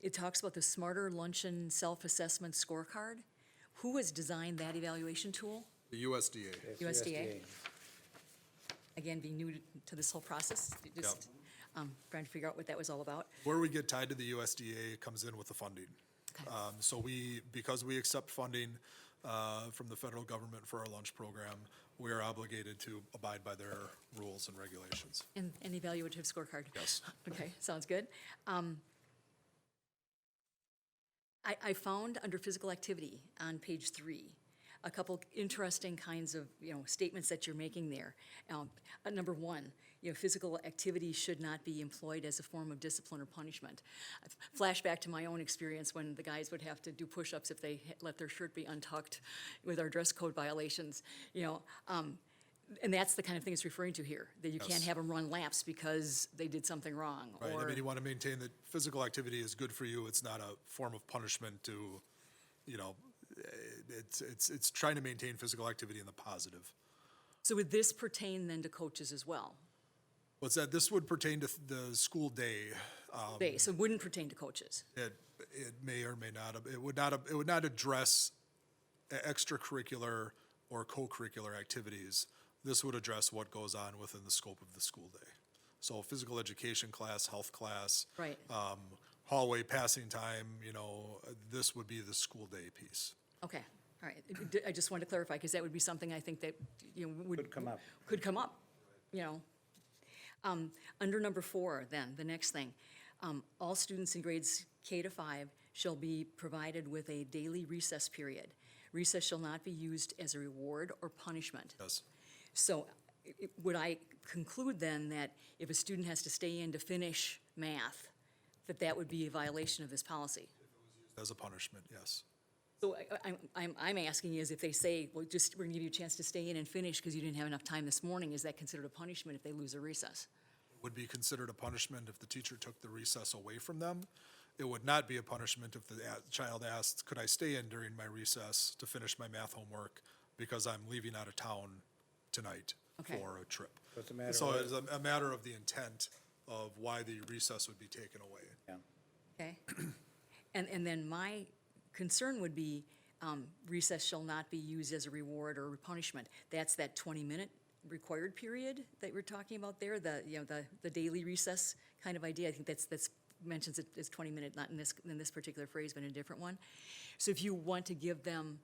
it talks about the Smarter Luncheon Self-Assessment Scorecard. Who has designed that evaluation tool? The USDA. It's USDA. Again, being new to this whole process, just trying to figure out what that was all about. Where we get tied to the USDA comes in with the funding. Okay. So because we accept funding from the federal government for our lunch program, we are obligated to abide by their rules and regulations. And an evaluative scorecard? Yes. Okay, sounds good. I found under physical activity on page 3, a couple interesting kinds of, statements that you're making there. Number 1, physical activity should not be employed as a form of discipline or punishment. Flashback to my own experience when the guys would have to do push-ups if they let their shirt be untucked with our dress code violations, and that's the kind of thing it's referring to here, that you can't Yes. have them run laps because they did something wrong. Right, Or, you want to maintain that physical activity is good for you. It's not a form of punishment to, it's trying to maintain physical activity in the positive. so would this pertain then to coaches as well? What's that? This would pertain to the school day. So it wouldn't pertain to coaches? It may or may not, it would not address extracurricular or co-curricular activities. This would address what goes on within the scope of the school day. So physical education class, health class. Right. Hallway passing time, this would be the school day piece. Okay, all right. I just wanted to clarify, because that would be something I think that, would. Could come up. Could come up, Under number 4, then, the next thing, all students in grades K to 5 shall be provided with a daily recess period. Recess shall not be used as a reward or punishment. Yes, So would I conclude then that if a student has to stay in to finish math, that would be a violation of this policy? as a punishment, yes. So I'm asking is if they say, well, we're gonna give you a chance to stay in and finish because you didn't have enough time this morning, is that considered a punishment if they lose a recess? Would be considered a punishment if the teacher took the recess away from them. It would not be a punishment if the child asked, could I stay in during my recess to finish my math homework because I'm leaving out of town tonight Okay. for a trip. So it's a matter So of- it's a matter of the intent of why the recess would be taken away. Yeah. Okay? And then my concern would be recess shall not be used as a reward or punishment. That's that 20-minute required period that we're talking about there, the daily recess kind of idea. I think that's mentions it as 20-minute, not in this particular phrase, but in a different one. So if you want to give them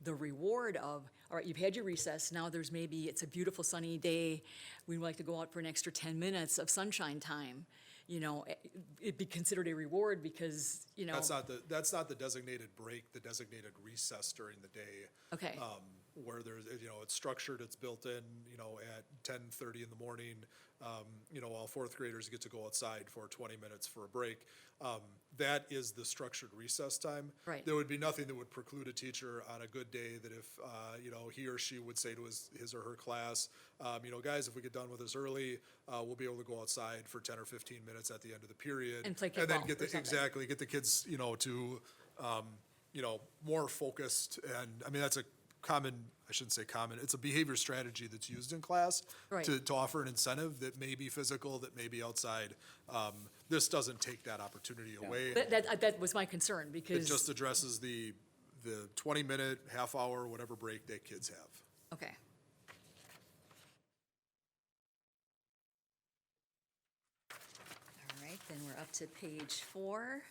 the reward of, all right, you've had your recess, now it's a beautiful sunny day, we'd like to go out for an extra 10 minutes of sunshine time, it'd be considered a reward because, That's not the designated break, the designated recess during the day. Okay. Where there's, it's structured, it's built in, at 10:30 in the morning, all fourth graders get to go outside for 20 minutes for a break. That is the structured recess time. Right. There would be nothing that would preclude a teacher on a good day that if, he or she would say to his or her class, guys, if we get done with this early, we'll be able to go outside for 10 or 15 minutes at the end of the period. And play And then kickball get or something. get the kids, to, more focused. And, I mean, that's a common, I shouldn't say common, it's a behavior strategy that's used in class Right. to offer an incentive that may be physical, that may be outside. This doesn't take that opportunity away. That was my concern, It because, just addresses the 20-minute, half-hour, whatever break that kids have. okay. All right, then we're up to page 4.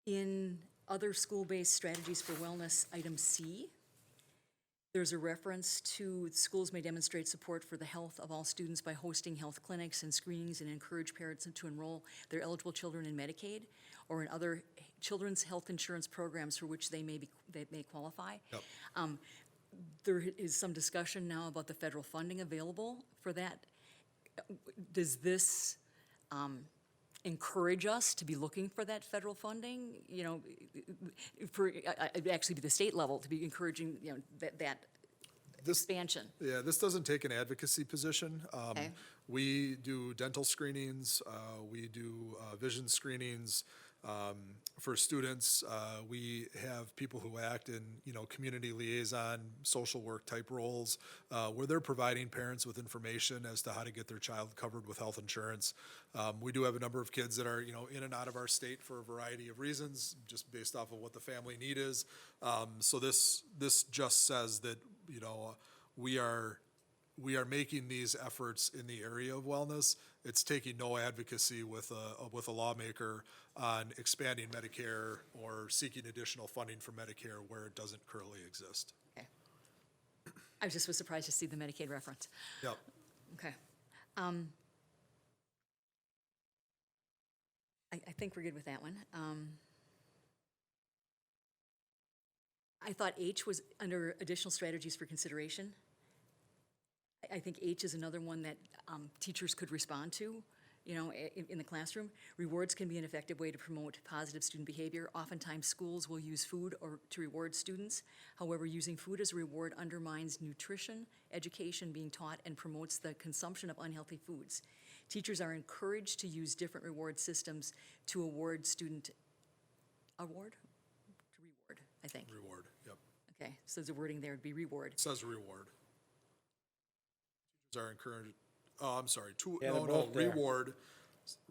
In other school-based strategies for wellness, item C, there's a reference to schools may demonstrate support for the health of all students by hosting health clinics and screenings and encourage parents to enroll their eligible children in Medicaid or in other children's health insurance programs for which they may qualify. Yep. there is some discussion now about the federal funding available for that. Does this encourage us to be looking for that federal funding? You know, it'd actually be the state level to be encouraging, you know, that expansion. Yeah, this doesn't take an advocacy position. Okay. We do dental screenings, we do vision screenings for students. We have people who act in, you know, community liaison, social work type roles, where they're providing parents with information as to how to get their child covered with health insurance. We do have a number of kids that are, you know, in and out of our state for a variety of reasons, just based off of what the family need is. So this just says that, you know, we are making these efforts in the area of wellness. It's taking no advocacy with a lawmaker on expanding Medicare or seeking additional funding for Medicare where it doesn't currently exist. Okay. I just was surprised to see the Medicaid reference. Yep. Okay. I think we're good with that one. I thought H was under additional strategies for consideration. I think H is another one that teachers could respond to, you know, in the classroom. Rewards can be an effective way to promote positive student behavior. Oftentimes, schools will use food or to reward students. However, using food as a reward undermines nutrition, education being taught, and promotes the consumption of unhealthy foods. Teachers are encouraged to use different reward systems to reward, I think. Reward, yep. Okay, so the wording there would be reward. It says reward. Teachers are encouraged, Yeah, they're both there.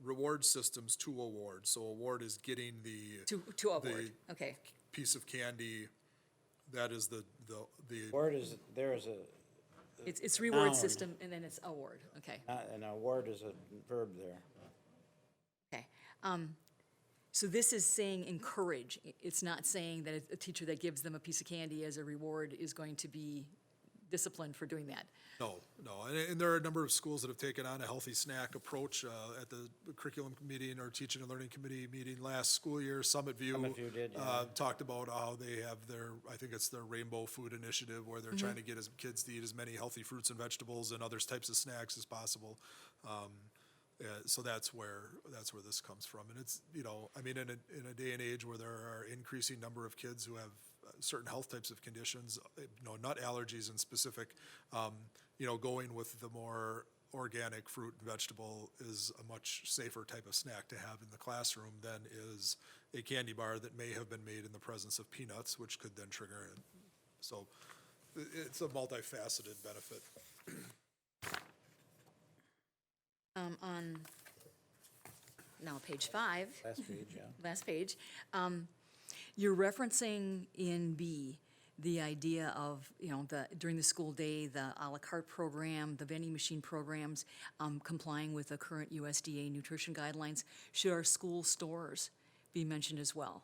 reward systems to award. So award is getting the To award, okay. piece of candy. That is the Word is, there is a, It's reward Noun. system, and then it's award, okay, an award is a verb there. okay. So this is saying encourage. It's not saying that a teacher that gives them a piece of candy as a reward is going to be disciplined for doing that. No. And there are a number of schools that have taken on a healthy snack approach. At the curriculum meeting or teaching and learning committee meeting last school year, Summit View did, yeah. talked about how they have I think it's their Rainbow Food Initiative, where they're trying to get kids to eat as many healthy fruits and vegetables and other types of snacks as possible. So that's where this comes from. And it's, you know, I mean, in a day and age where there are increasing number of kids who have certain health types of conditions, you know, nut allergies in specific, you know, going with the more organic fruit and vegetable is a much safer type of snack to have in the classroom than is a candy bar that may have been made in the presence of peanuts, which could then trigger it. So it's a multifaceted benefit. On, now, page 5. Last page, yeah. Last page. You're referencing in B, the idea of, you know, during the school day, the à la carte program, the vending machine programs, complying with the current USDA nutrition guidelines. Should our school stores be mentioned as well?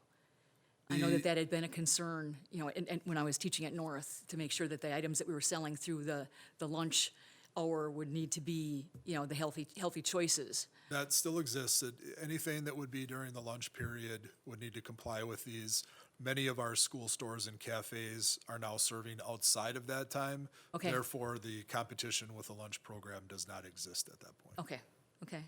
I know that had been a concern, you know, and when I was teaching at North, to make sure that the items that we were selling through the lunch hour would need to be, you know, the healthy choices. That still exists. Anything that would be during the lunch period would need to comply with these. Many of our school stores and cafes are now serving outside of that time. Okay. Therefore, the competition with the lunch program does not exist at that point. Okay.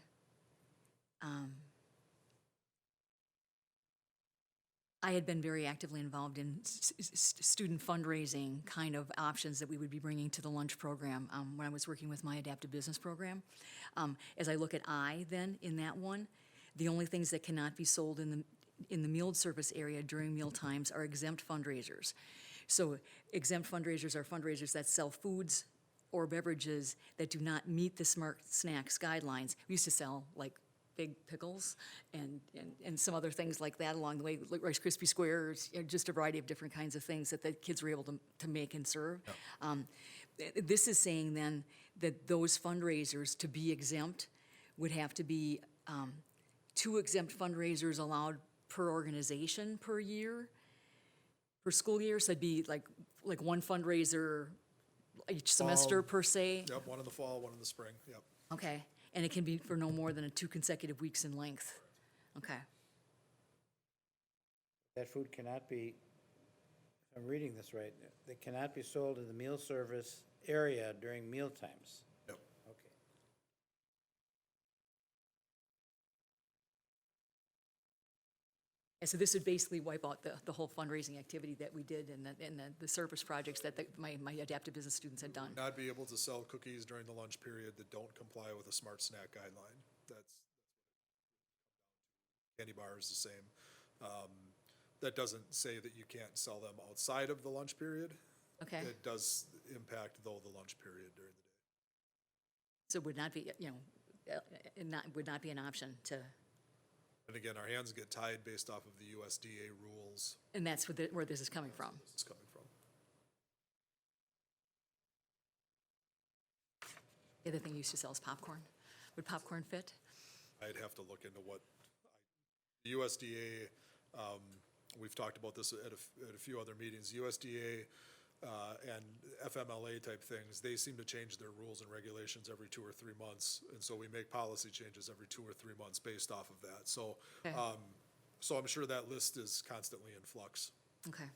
I had been very actively involved in student fundraising kind of options that we would be bringing to the lunch program when I was working with my adaptive business program. As I look at I then in that one, the only things that cannot be sold in the meal service area during meal times are exempt fundraisers. So exempt fundraisers are fundraisers that sell foods or beverages that do not meet the Smart Snacks guidelines. We used to sell like big pickles and some other things like that along the way, like Rice Krispie squares, you know, just a variety of different kinds of things that the kids were able to make and serve. Yep. This is saying then that those fundraisers to be exempt would have to be 2 exempt fundraisers allowed per organization per year, per school year. So it'd be like one fundraiser each semester per se. Yep, one in the fall, one in the spring, yep. Okay. And it can be for no more than 2 consecutive weeks in length. Okay. That food cannot be I'm reading this right, they cannot be sold in the meal service area during meal times. Yep. Okay. And so this would basically wipe out the whole fundraising activity that we did and the service projects that my adaptive business students had done. Not be able to sell cookies during the lunch period that don't comply with a smart snack guideline. That's candy bar is the same. That doesn't say that you can't sell them outside of the lunch period. Okay? It does impact, though, the lunch period during the day. So it would not be, would not be an option to, And again, our hands get tied based off of the USDA rules and that's where this is coming from. it's coming from. The other thing you used to sell is popcorn. Would popcorn fit? I'd have to look into what, the USDA, we've talked about this at a few other meetings, USDA and FMLA type things, they seem to change their rules and regulations every 2 or 3 months. And so we make policy changes every 2 or 3 months based off of that. So, Okay. so I'm sure that list is constantly in flux. Okay.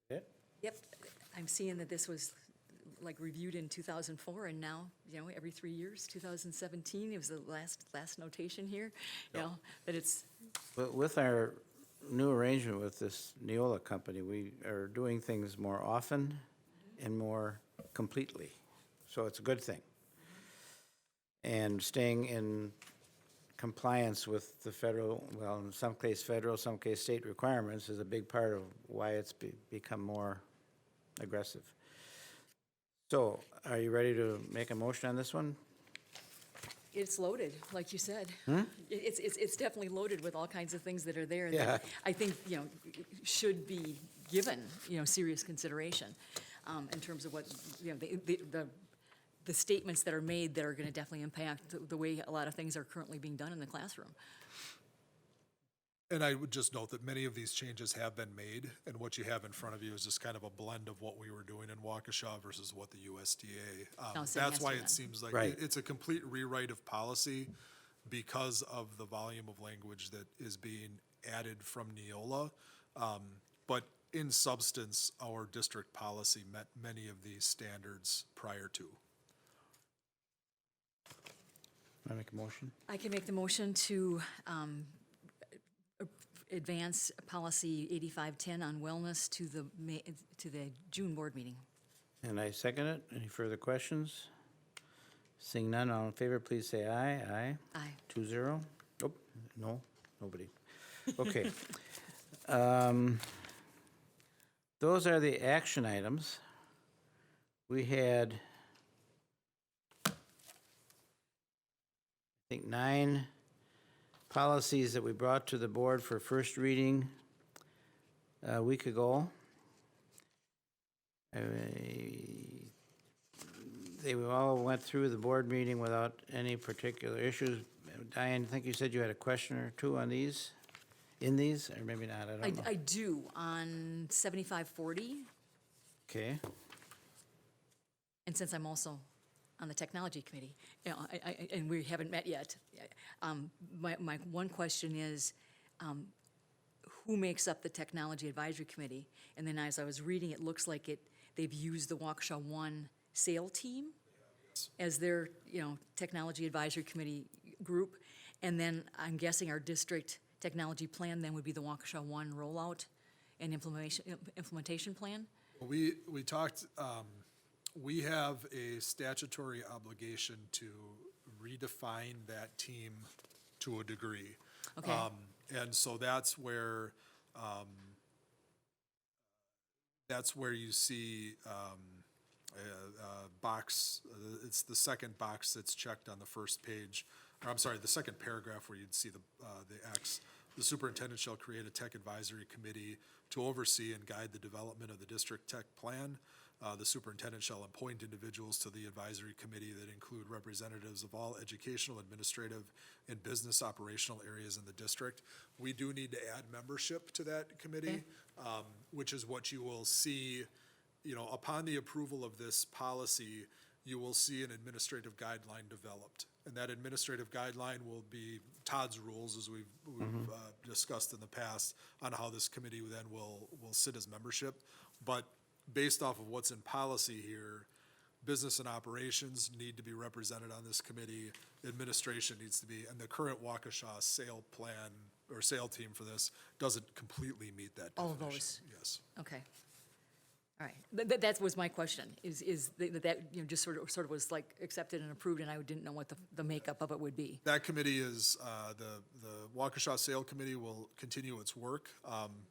It? Yep. I'm seeing that this was like reviewed in 2004 and now, every 3 years, 2017, it was the last notation here, that it's, But with our new arrangement with this Neola company, we are doing things more often and more completely. So it's a good thing. And staying in compliance with the federal, well, in some case federal, some case state requirements is a big part of why it's become more aggressive. So, are you ready to make a motion on this one? it's loaded, like you said. It's definitely loaded with all kinds of things that are there Yeah. that I think, should be given, serious consideration in terms of what, the statements that are made that are going to definitely impact the way a lot of things are currently being done in the classroom. And I would just note that many of these changes have been made, and what you have in front of you is just kind of a blend of what we were doing in Waukesha versus what the USDA. No, same That's why yesterday. it seems like Right. it's a complete rewrite of policy because of the volume of language that is being added from Neola. But in substance, our district policy met many of these standards prior to. Want to make a motion? I can make the motion to advance policy 8510 on wellness to the June board meeting. And I second it. Any further questions? Seeing none, all in favor, please say aye. Aye. Aye. 2-0. Nope, no, nobody. Okay. Those are the action items. We had, I think, 9 policies that we brought to the board for first reading a week ago. They all went through the board meeting without any particular issues. Diane, I think you said you had a question or two on these, or maybe not, I don't know. I do, on 7540, Okay, and since I'm also on the technology committee, and we haven't met yet, my one question is, who makes up the technology advisory committee? And then as I was reading, it looks like they've used the Waukesha One SAIL team as their, technology advisory committee group. And then I'm guessing our district technology plan then would be the Waukesha One rollout and implementation plan? We talked, we have a statutory obligation to redefine that team to a degree. Okay. And so that's where you see a box, it's the second box that's checked on the first page, or I'm sorry, the second paragraph where you'd see the X. The superintendent shall create a tech advisory committee to oversee and guide the development of the district tech plan. The superintendent shall appoint individuals to the advisory committee that include representatives of all educational, administrative, and business operational areas in the district. We do need to add membership to that committee, which is what you will see, upon the approval of this policy, you will see an administrative guideline developed. And that administrative guideline will be Todd's rules, as we've discussed in the past, on how this committee then will sit as membership. But based off of what's in policy here, business and operations need to be represented on this committee, administration needs to be, and the current Waukesha sale plan or sale team for this doesn't completely meet that definition. All of those? Yes. Okay. All right. That was my question, is that, you know, just sort of was like accepted and approved, and I didn't know what the makeup of it would be. That committee is, the Waukesha Sale Committee will continue its work,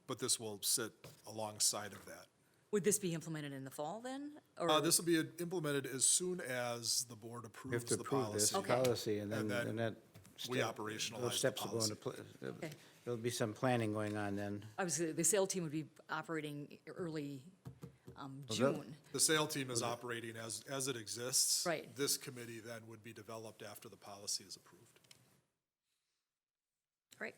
but this will sit alongside of that. Would this be implemented in the fall then? Or This will be implemented as soon as the board We have approves to the approve this policy. policy, and And then then that. we step- operationalize those the steps will go into policy. pla- There'll be some planning going on then. obviously, the sale team would be operating early that- June. The sale team is operating as it exists. Right. This committee then would be developed after the policy is approved. Right.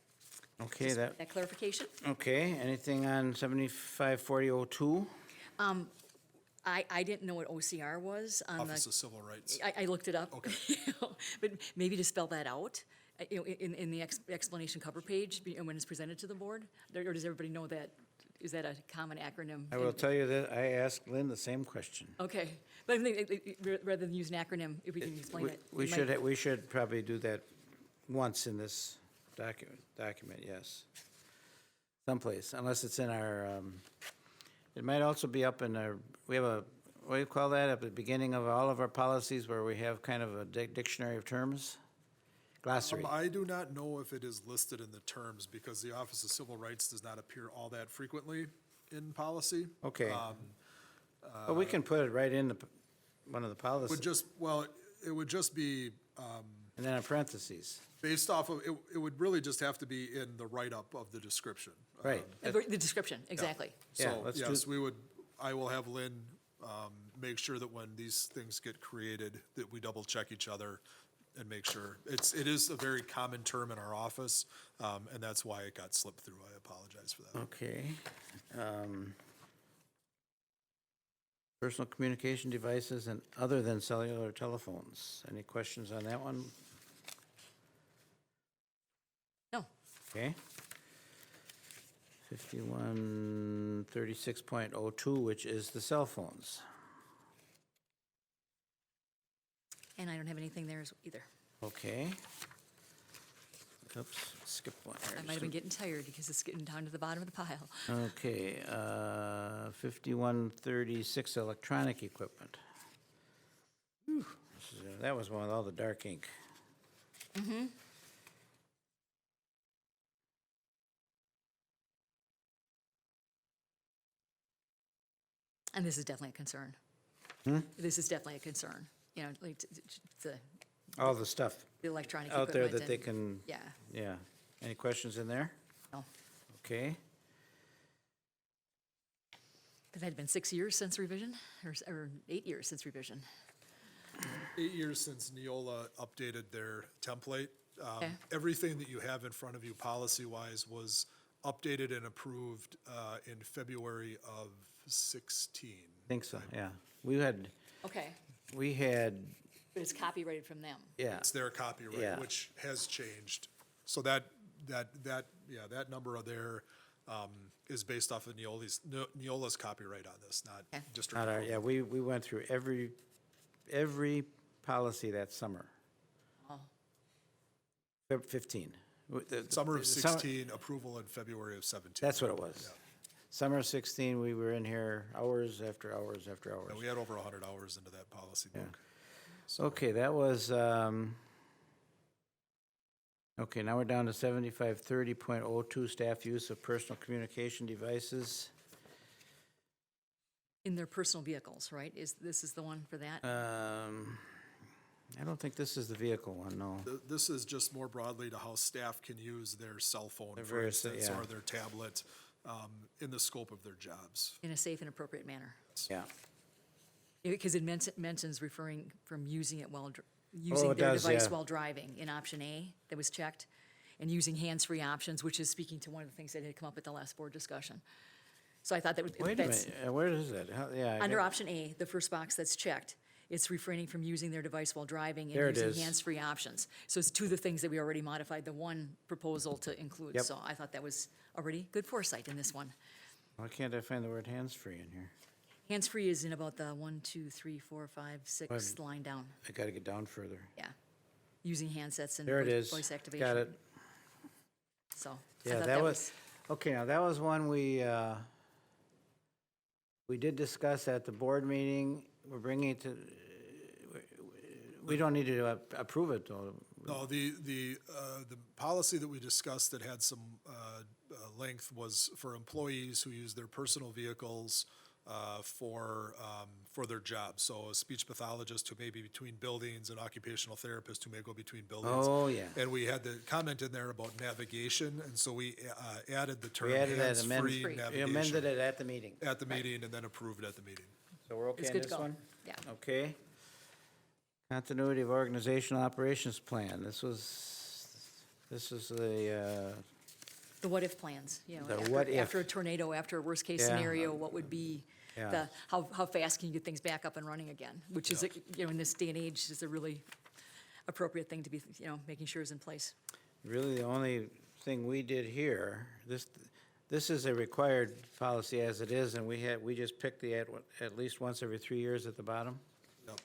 Okay, That clarification? okay, anything on 754002? I didn't know what OCR was on Office the, of Civil Rights. I looked it up. Okay. But maybe to spell that out, you know, in the explanation cover page, when it's presented to the board? Or does everybody know that? Is that a common acronym? I will tell you that I asked Lynn the same question. Okay, but I think, rather than use an acronym, if we can explain it. We it might- we should probably do that once in this document, yes. Someplace, unless it's in our, it might also be up in our, we have a, what do you call that, at the beginning of all of our policies where we have kind of a dictionary of terms? Glossary. I do not know if it is listed in the terms because the Office of Civil Rights does not appear all that frequently in policy. Okay. But we can put it right in one of the policies, It would just be and then in parentheses. based off of, it would really just have to be in the write-up of the description. Right. The description, exactly. Yeah, So, let's do- yes, I will have Lynn make sure that when these things get created, that we double-check each other and make sure. It is a very common term in our office, and that's why it got slipped through. I apologize for that. Okay. Personal communication devices and other than cellular telephones. Any questions on that one? No, Okay. 5136.02, which is the cell phones. and I don't have anything there either. Okay. Oops, skip one here. I might have been getting tired because it's getting down to the bottom of the pile. Okay, 5136 electronic equipment. Whew, that was one with all the dark ink. And this is definitely a concern. This is definitely a concern, you know, like the All the stuff electronic out equipment. there that they and- can, Yeah, yeah. Any questions in there? no. Okay. It had been 6 years since revision, or 8 years since revision. 8 years since Neola updated their template. Okay. Everything that you have in front of you policy-wise was updated and approved in February of 16. I think so, yeah. We had, Okay, but it's copyrighted from them. yeah, It's their Yeah. copyright, which has changed. So that number of there is based off of Neola's copyright on this, not Okay. district. not our, yeah, we went through every policy that summer. Oh. 15. Summer of the summer- 16, approval in February of 17. That's what it was. Summer of 16, we were in here hours after hours after hours. And we had over 100 hours into that policy book. Okay, that was, okay, now we're down to 7530.02, staff use of personal communication devices. In their personal vehicles, right? This is the one for that? I don't think this is the vehicle one, no. This is just more broadly to how staff can use their cell phone, for various, instance, yeah. or their tablet in the scope of their jobs. In a safe and appropriate manner. Yeah. Because it mentions refering from using it while, using it their does, device yeah. while driving in option A that was checked, and using hands-free options, which is speaking to one of the things that had come up at the last board discussion. So I thought that would. Wait a minute, where is that? Yeah. I Under got- option A, the first box that's checked, it's refraining from using their device while driving There and it using is. hands-free options. So it's two of the things that we already modified the one proposal to include. Yep. So I thought that was already good foresight in this one. Why can't I find the word hands-free in here? Hands-free is in about the 1, 2, 3, 4, 5, 6th line down. I gotta get down further. Yeah. Using handsets and There it is. voice activation. Got it. So I Yeah, thought that was, okay, now that was one we did discuss at the board meeting. We're bringing it to, we don't need to approve it, though. No, the policy that we discussed that had some length was for employees who use their personal vehicles for their job. So a speech pathologist who may be between buildings, an occupational therapist who may go between buildings. Oh, yeah. And we had the comment in there about navigation, and so we added the term We added that hands-free Free. We amended navigation it at the meeting. at the meeting and then approved at the meeting. So we're okay It's on good to this go. one? Yeah. Okay. Continuity of organizational operations plan. This is The what-if plans, you know, The after, what if. after a tornado, after a worst-case Yeah. scenario, what would be Yeah. how fast can you get things back up and running again? Which is, you know, in this day and age, is a really appropriate thing to be, you know, making sure is in place. really the only thing we did here. This is a required policy as it is, and we just picked the at least once every 3 years at the bottom. Yep.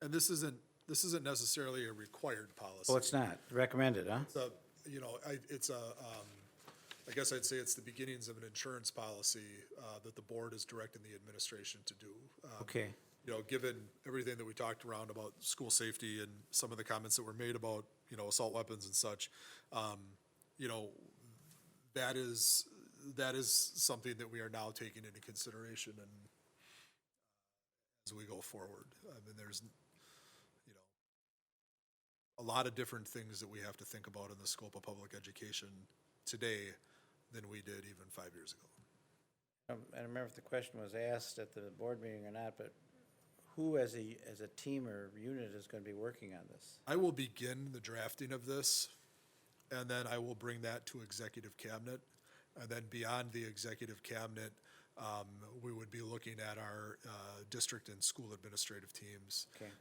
And this isn't necessarily a required policy. Oh, it's not recommended, huh? It's a, you know, I guess I'd say it's the beginnings of an insurance policy that the board is directing the administration to do. Okay. You know, given everything that we talked around about school safety and some of the comments that were made about, you know, assault weapons and such, you know, that is something that we are now taking into consideration and as we go forward. I mean, there's, you know, a lot of different things that we have to think about in the scope of public education today than we did even 5 years ago. I don't remember if the question was asked at the board meeting or not, but who as a team or unit is going to be working on this? I will begin the drafting of this, and then I will bring that to executive cabinet. And then beyond the executive cabinet, we would be looking at our district and school administrative teams. Okay.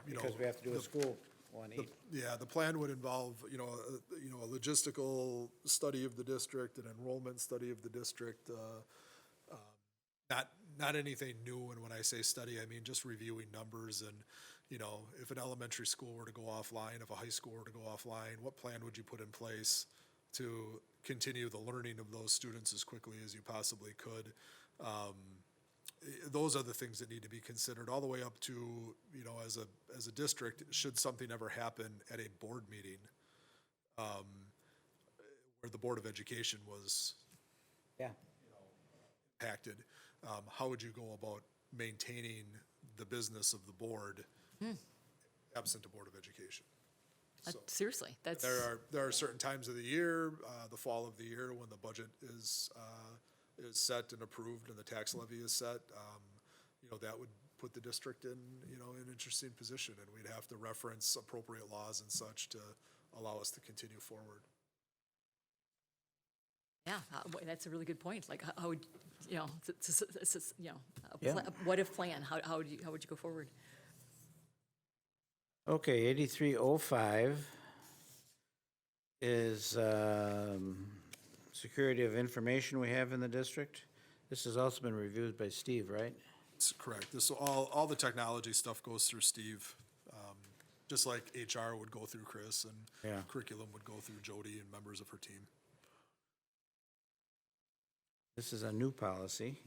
You know, Because we have to do a school one each. Yeah, the plan would involve, you know, a logistical study of the district, an enrollment study of the district. Not anything new, and when I say study, I mean just reviewing numbers and, you know, if an elementary school were to go offline, if a high school were to go offline, what plan would you put in place to continue the learning of those students as quickly as you possibly could? Those are the things that need to be considered, all the way up to, you know, as a district, should something ever happen at a board meeting, where the Board of Education was Yeah. impacted, how would you go about maintaining the business of the board absent a Board of Education? So Seriously, that's, there are certain times of the year, the fall of the year, when the budget is set and approved and the tax levy is set. You know, that would put the district in, you know, an interesting position, and we'd have to reference appropriate laws and such to allow us to continue forward. yeah, that's a really good point. Like, how would, you know, you know, Yeah. a what-if plan, how would you go forward? Okay, 8305 is security of information we have in the district. This has also been reviewed by Steve, right? That's correct. This, all the technology stuff goes through Steve, just like HR would go through Chris and Yeah. curriculum would go through Jody and members of her team. This is a new policy,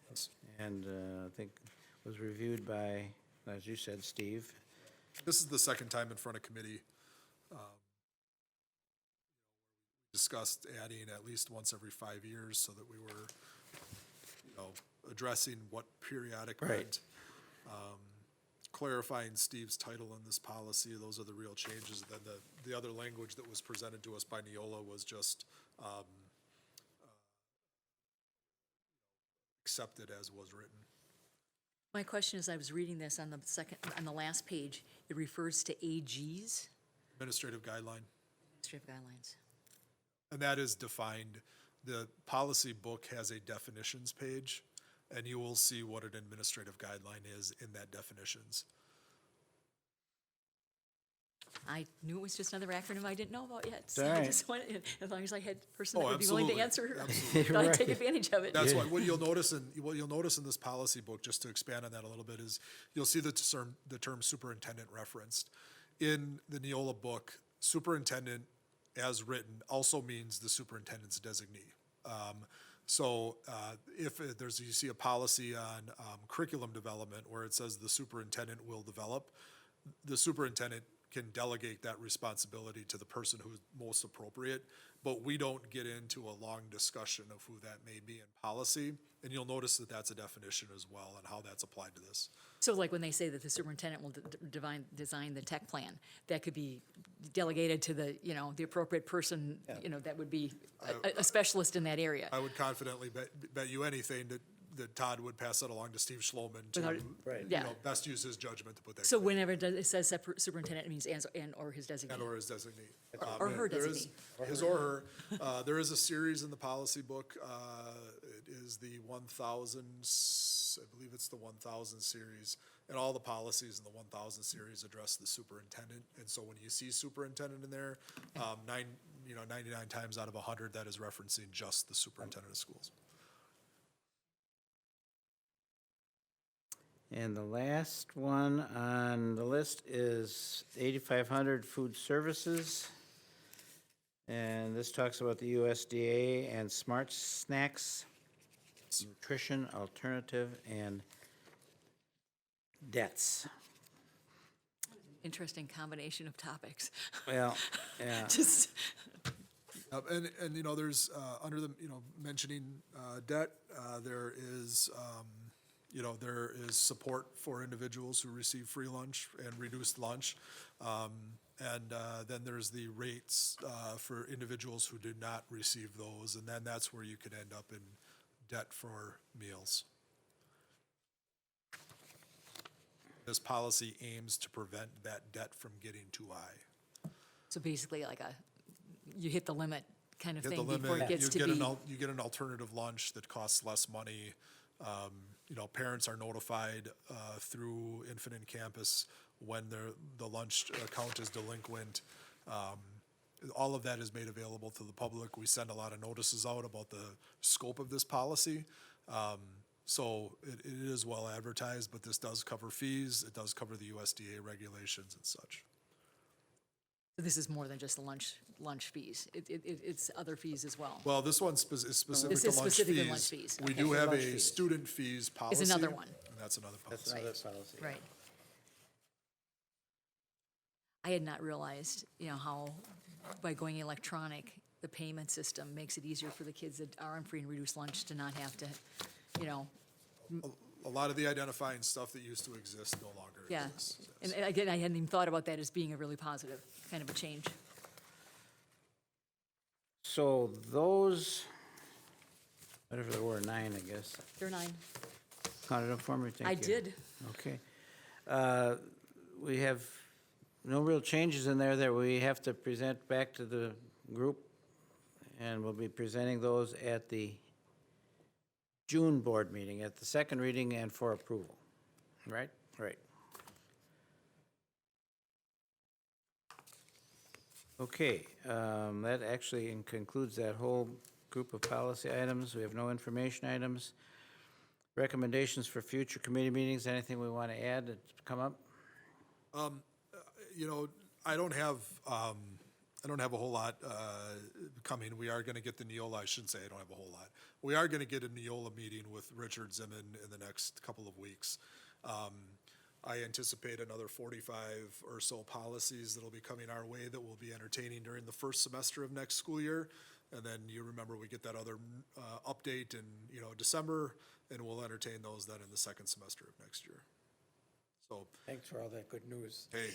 Yes. and I think was reviewed by, as you said, Steve. This is the second time in front of committee. Discussed adding at least once every 5 years so that we were, you know, addressing what periodic Right. meant. Clarifying Steve's title in this policy, those are the real changes. Then the other language that was presented to us by Neola was just accepted as was written. My question is, I was reading this on the last page, it refers to AGs, Administrative guideline. administrative guidelines. And that is defined, the policy book has a definitions page, and you will see what an administrative guideline is in that definitions. I knew it was just another acronym I didn't know about yet. So all I right. just wanted, as long as I had a person Oh, that would be willing to absolutely. answer, thought I'd take advantage of it. That's what you'll notice in this policy book, just to expand on that a little bit, is you'll see the term superintendent referenced. In the Neola book, superintendent as written also means the superintendent's designee. If you see a policy on curriculum development where it says the superintendent will develop, the superintendent can delegate that responsibility to the person who's most appropriate, but we don't get into a long discussion of who that may be in policy, and you'll notice that that's a definition as well and how that's applied to this. So like when they say that the superintendent will design the tech plan, that could be delegated to the, the appropriate person, that would be a specialist in that area. I would confidently bet you anything that Todd would pass that along to Steve Schloman to, Right. Yeah. best use his judgment to put that. So whenever it says superintendent, it means or his designee. And or his designee. Or her There designee. is- His or her. There is a series in the policy book. It is the 1000, I believe it's the 1000 series. And all the policies in the 1000 series address the superintendent. And so when you see superintendent in there, 99 times out of 100, that is referencing just the superintendent of schools. And the last one on the list is 8,500 food services. And this talks about the USDA and smart snacks, nutrition, alternative, and debts. Interesting combination of topics. Well, yeah. Just, And there's, under the, mentioning debt, there is, there is support for individuals who receive free lunch and reduced lunch. Then there's the rates for individuals who did not receive those, and then that's where you could end up in debt for meals. This policy aims to prevent that debt from getting too high. so basically like you hit the limit kind of Hit the thing before limit, it gets to be. you get an alternative lunch that costs less money. Parents are notified through Infinite Campus when the lunch account is delinquent. All of that is made available to the public. We send a lot of notices out about the scope of this policy. So it is well advertised, but this does cover fees. It does cover the USDA regulations and such. This is more than just the lunch fees. It's other fees as well. Well, this one is specific This to is lunch specific to fees. lunch fees. We Okay. do have Lunch a fees. student fees policy. another one. And that's another That's policy. another policy. Right. I had not realized, how by going electronic, the payment system makes it easier for the kids that are on free and reduced lunch to not have to, A lot of the identifying stuff that used to exist no longer yeah. exists. And again, I hadn't even thought about that as being a really positive kind of a change. So those, whatever there were, 9, I guess. They're 9. Counted them for me, thank I you. did. Okay. We have no real changes in there that we have to present back to the group, and we'll be presenting those at the June board meeting, at the second reading and for approval. Right? Right. Okay, that actually concludes that whole group of policy items. We have no information items. Recommendations for future committee meetings, anything we want to add that's come up? I don't have a whole lot coming. We are going to get the Neola, I shouldn't say I don't have a whole lot. We are going to get a Neola meeting with Richard Zimmern in the next couple of weeks. I anticipate another 45 or so policies that'll be coming our way that we'll be entertaining during the first semester of next school year. And then you remember we get that other update in, December, and we'll entertain those then in the second semester of next year. So, Thanks for all that good news. hey,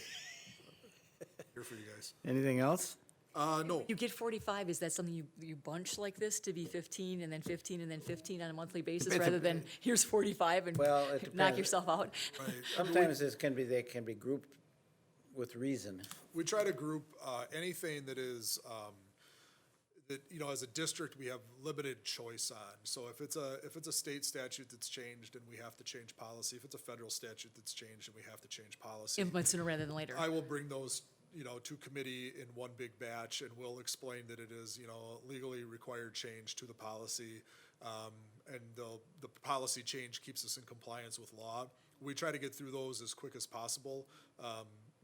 here for you guys. Anything else? No, You get 45, is that something you bunch like this to be 15 and then 15 and then 15 on a monthly basis, It's a- rather than here's 45 and Well, it knock depends. yourself out? Sometimes they can be grouped with reason. we try to group anything that that, you know, as a district, we have limited choice on. So if it's a state statute that's changed and we have to change policy, if it's a federal statute that's changed and we have to change policy, Implement sooner rather than later. I will bring those, you know, to committee in one big batch, and we'll explain that it is, you know, legally required change to the policy. And the policy change keeps us in compliance with law. We try to get through those as quick as possible,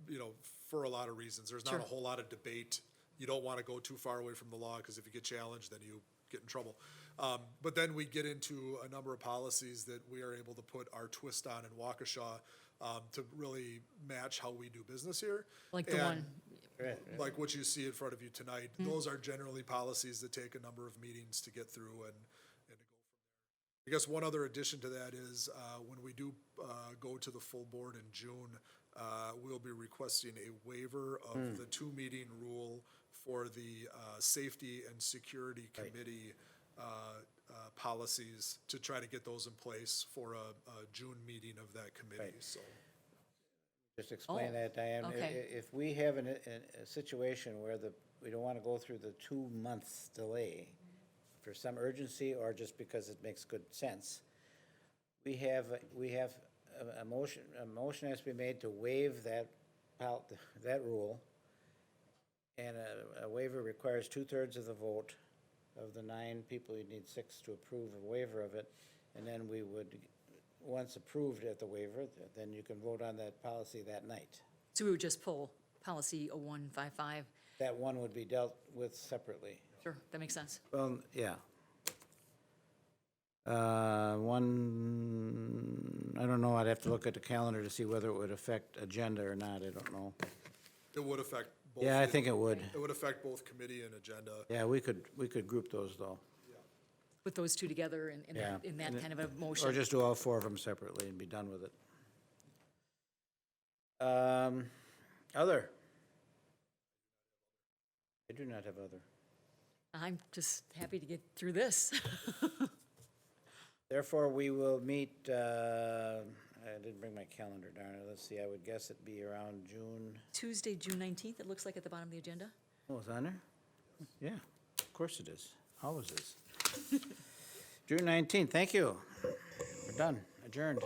you know, for a lot of reasons. There's not Sure. a whole lot of debate. You don't want to go too far away from the law, because if you get challenged, then you get in trouble. But then we get into a number of policies that we are able to put our twist on in Waukesha, to really match how we do business here. Like the And one, like what you see in front of you tonight, those are generally policies that take a number of meetings to get through and to go from there. I guess one other addition to that is, when we do go to the full board in June, we'll be requesting a waiver of the two-meeting rule for the Safety and Security Committee policies, to try to get those in place for a June meeting of that committee, so. Just explain Oh, that, Diane. okay. If we have a situation where we don't want to go through the 2 months delay for some urgency or just because it makes good sense, we have a motion has to be made to waive that rule. And a waiver requires 2/3 of the vote. Of the 9 people, you'd need 6 to approve a waiver of it. And then we would, once approved at the waiver, then you can vote on that policy that night. so we would just pull policy 0155. That one would be dealt with separately. Sure, that makes sense. Well, yeah. I don't know, I'd have to look at the calendar to see whether it would affect agenda or not, I don't know. It would affect both. Yeah, I think it would. It would affect both committee and agenda. Yeah, we could group those, though. Put those two together in Yeah. that kind of a Or motion. just do all 4 of them separately and be done with it. Other? I do not have other. I'm just happy to get through this. Therefore, we will meet, I didn't bring my calendar down, let's see, I would guess it'd be around June, Tuesday, June 19th, it looks like at the bottom of the agenda. oh, it's on there? Yeah, of course it is, always is. June 19th, thank you. We're done, adjourned.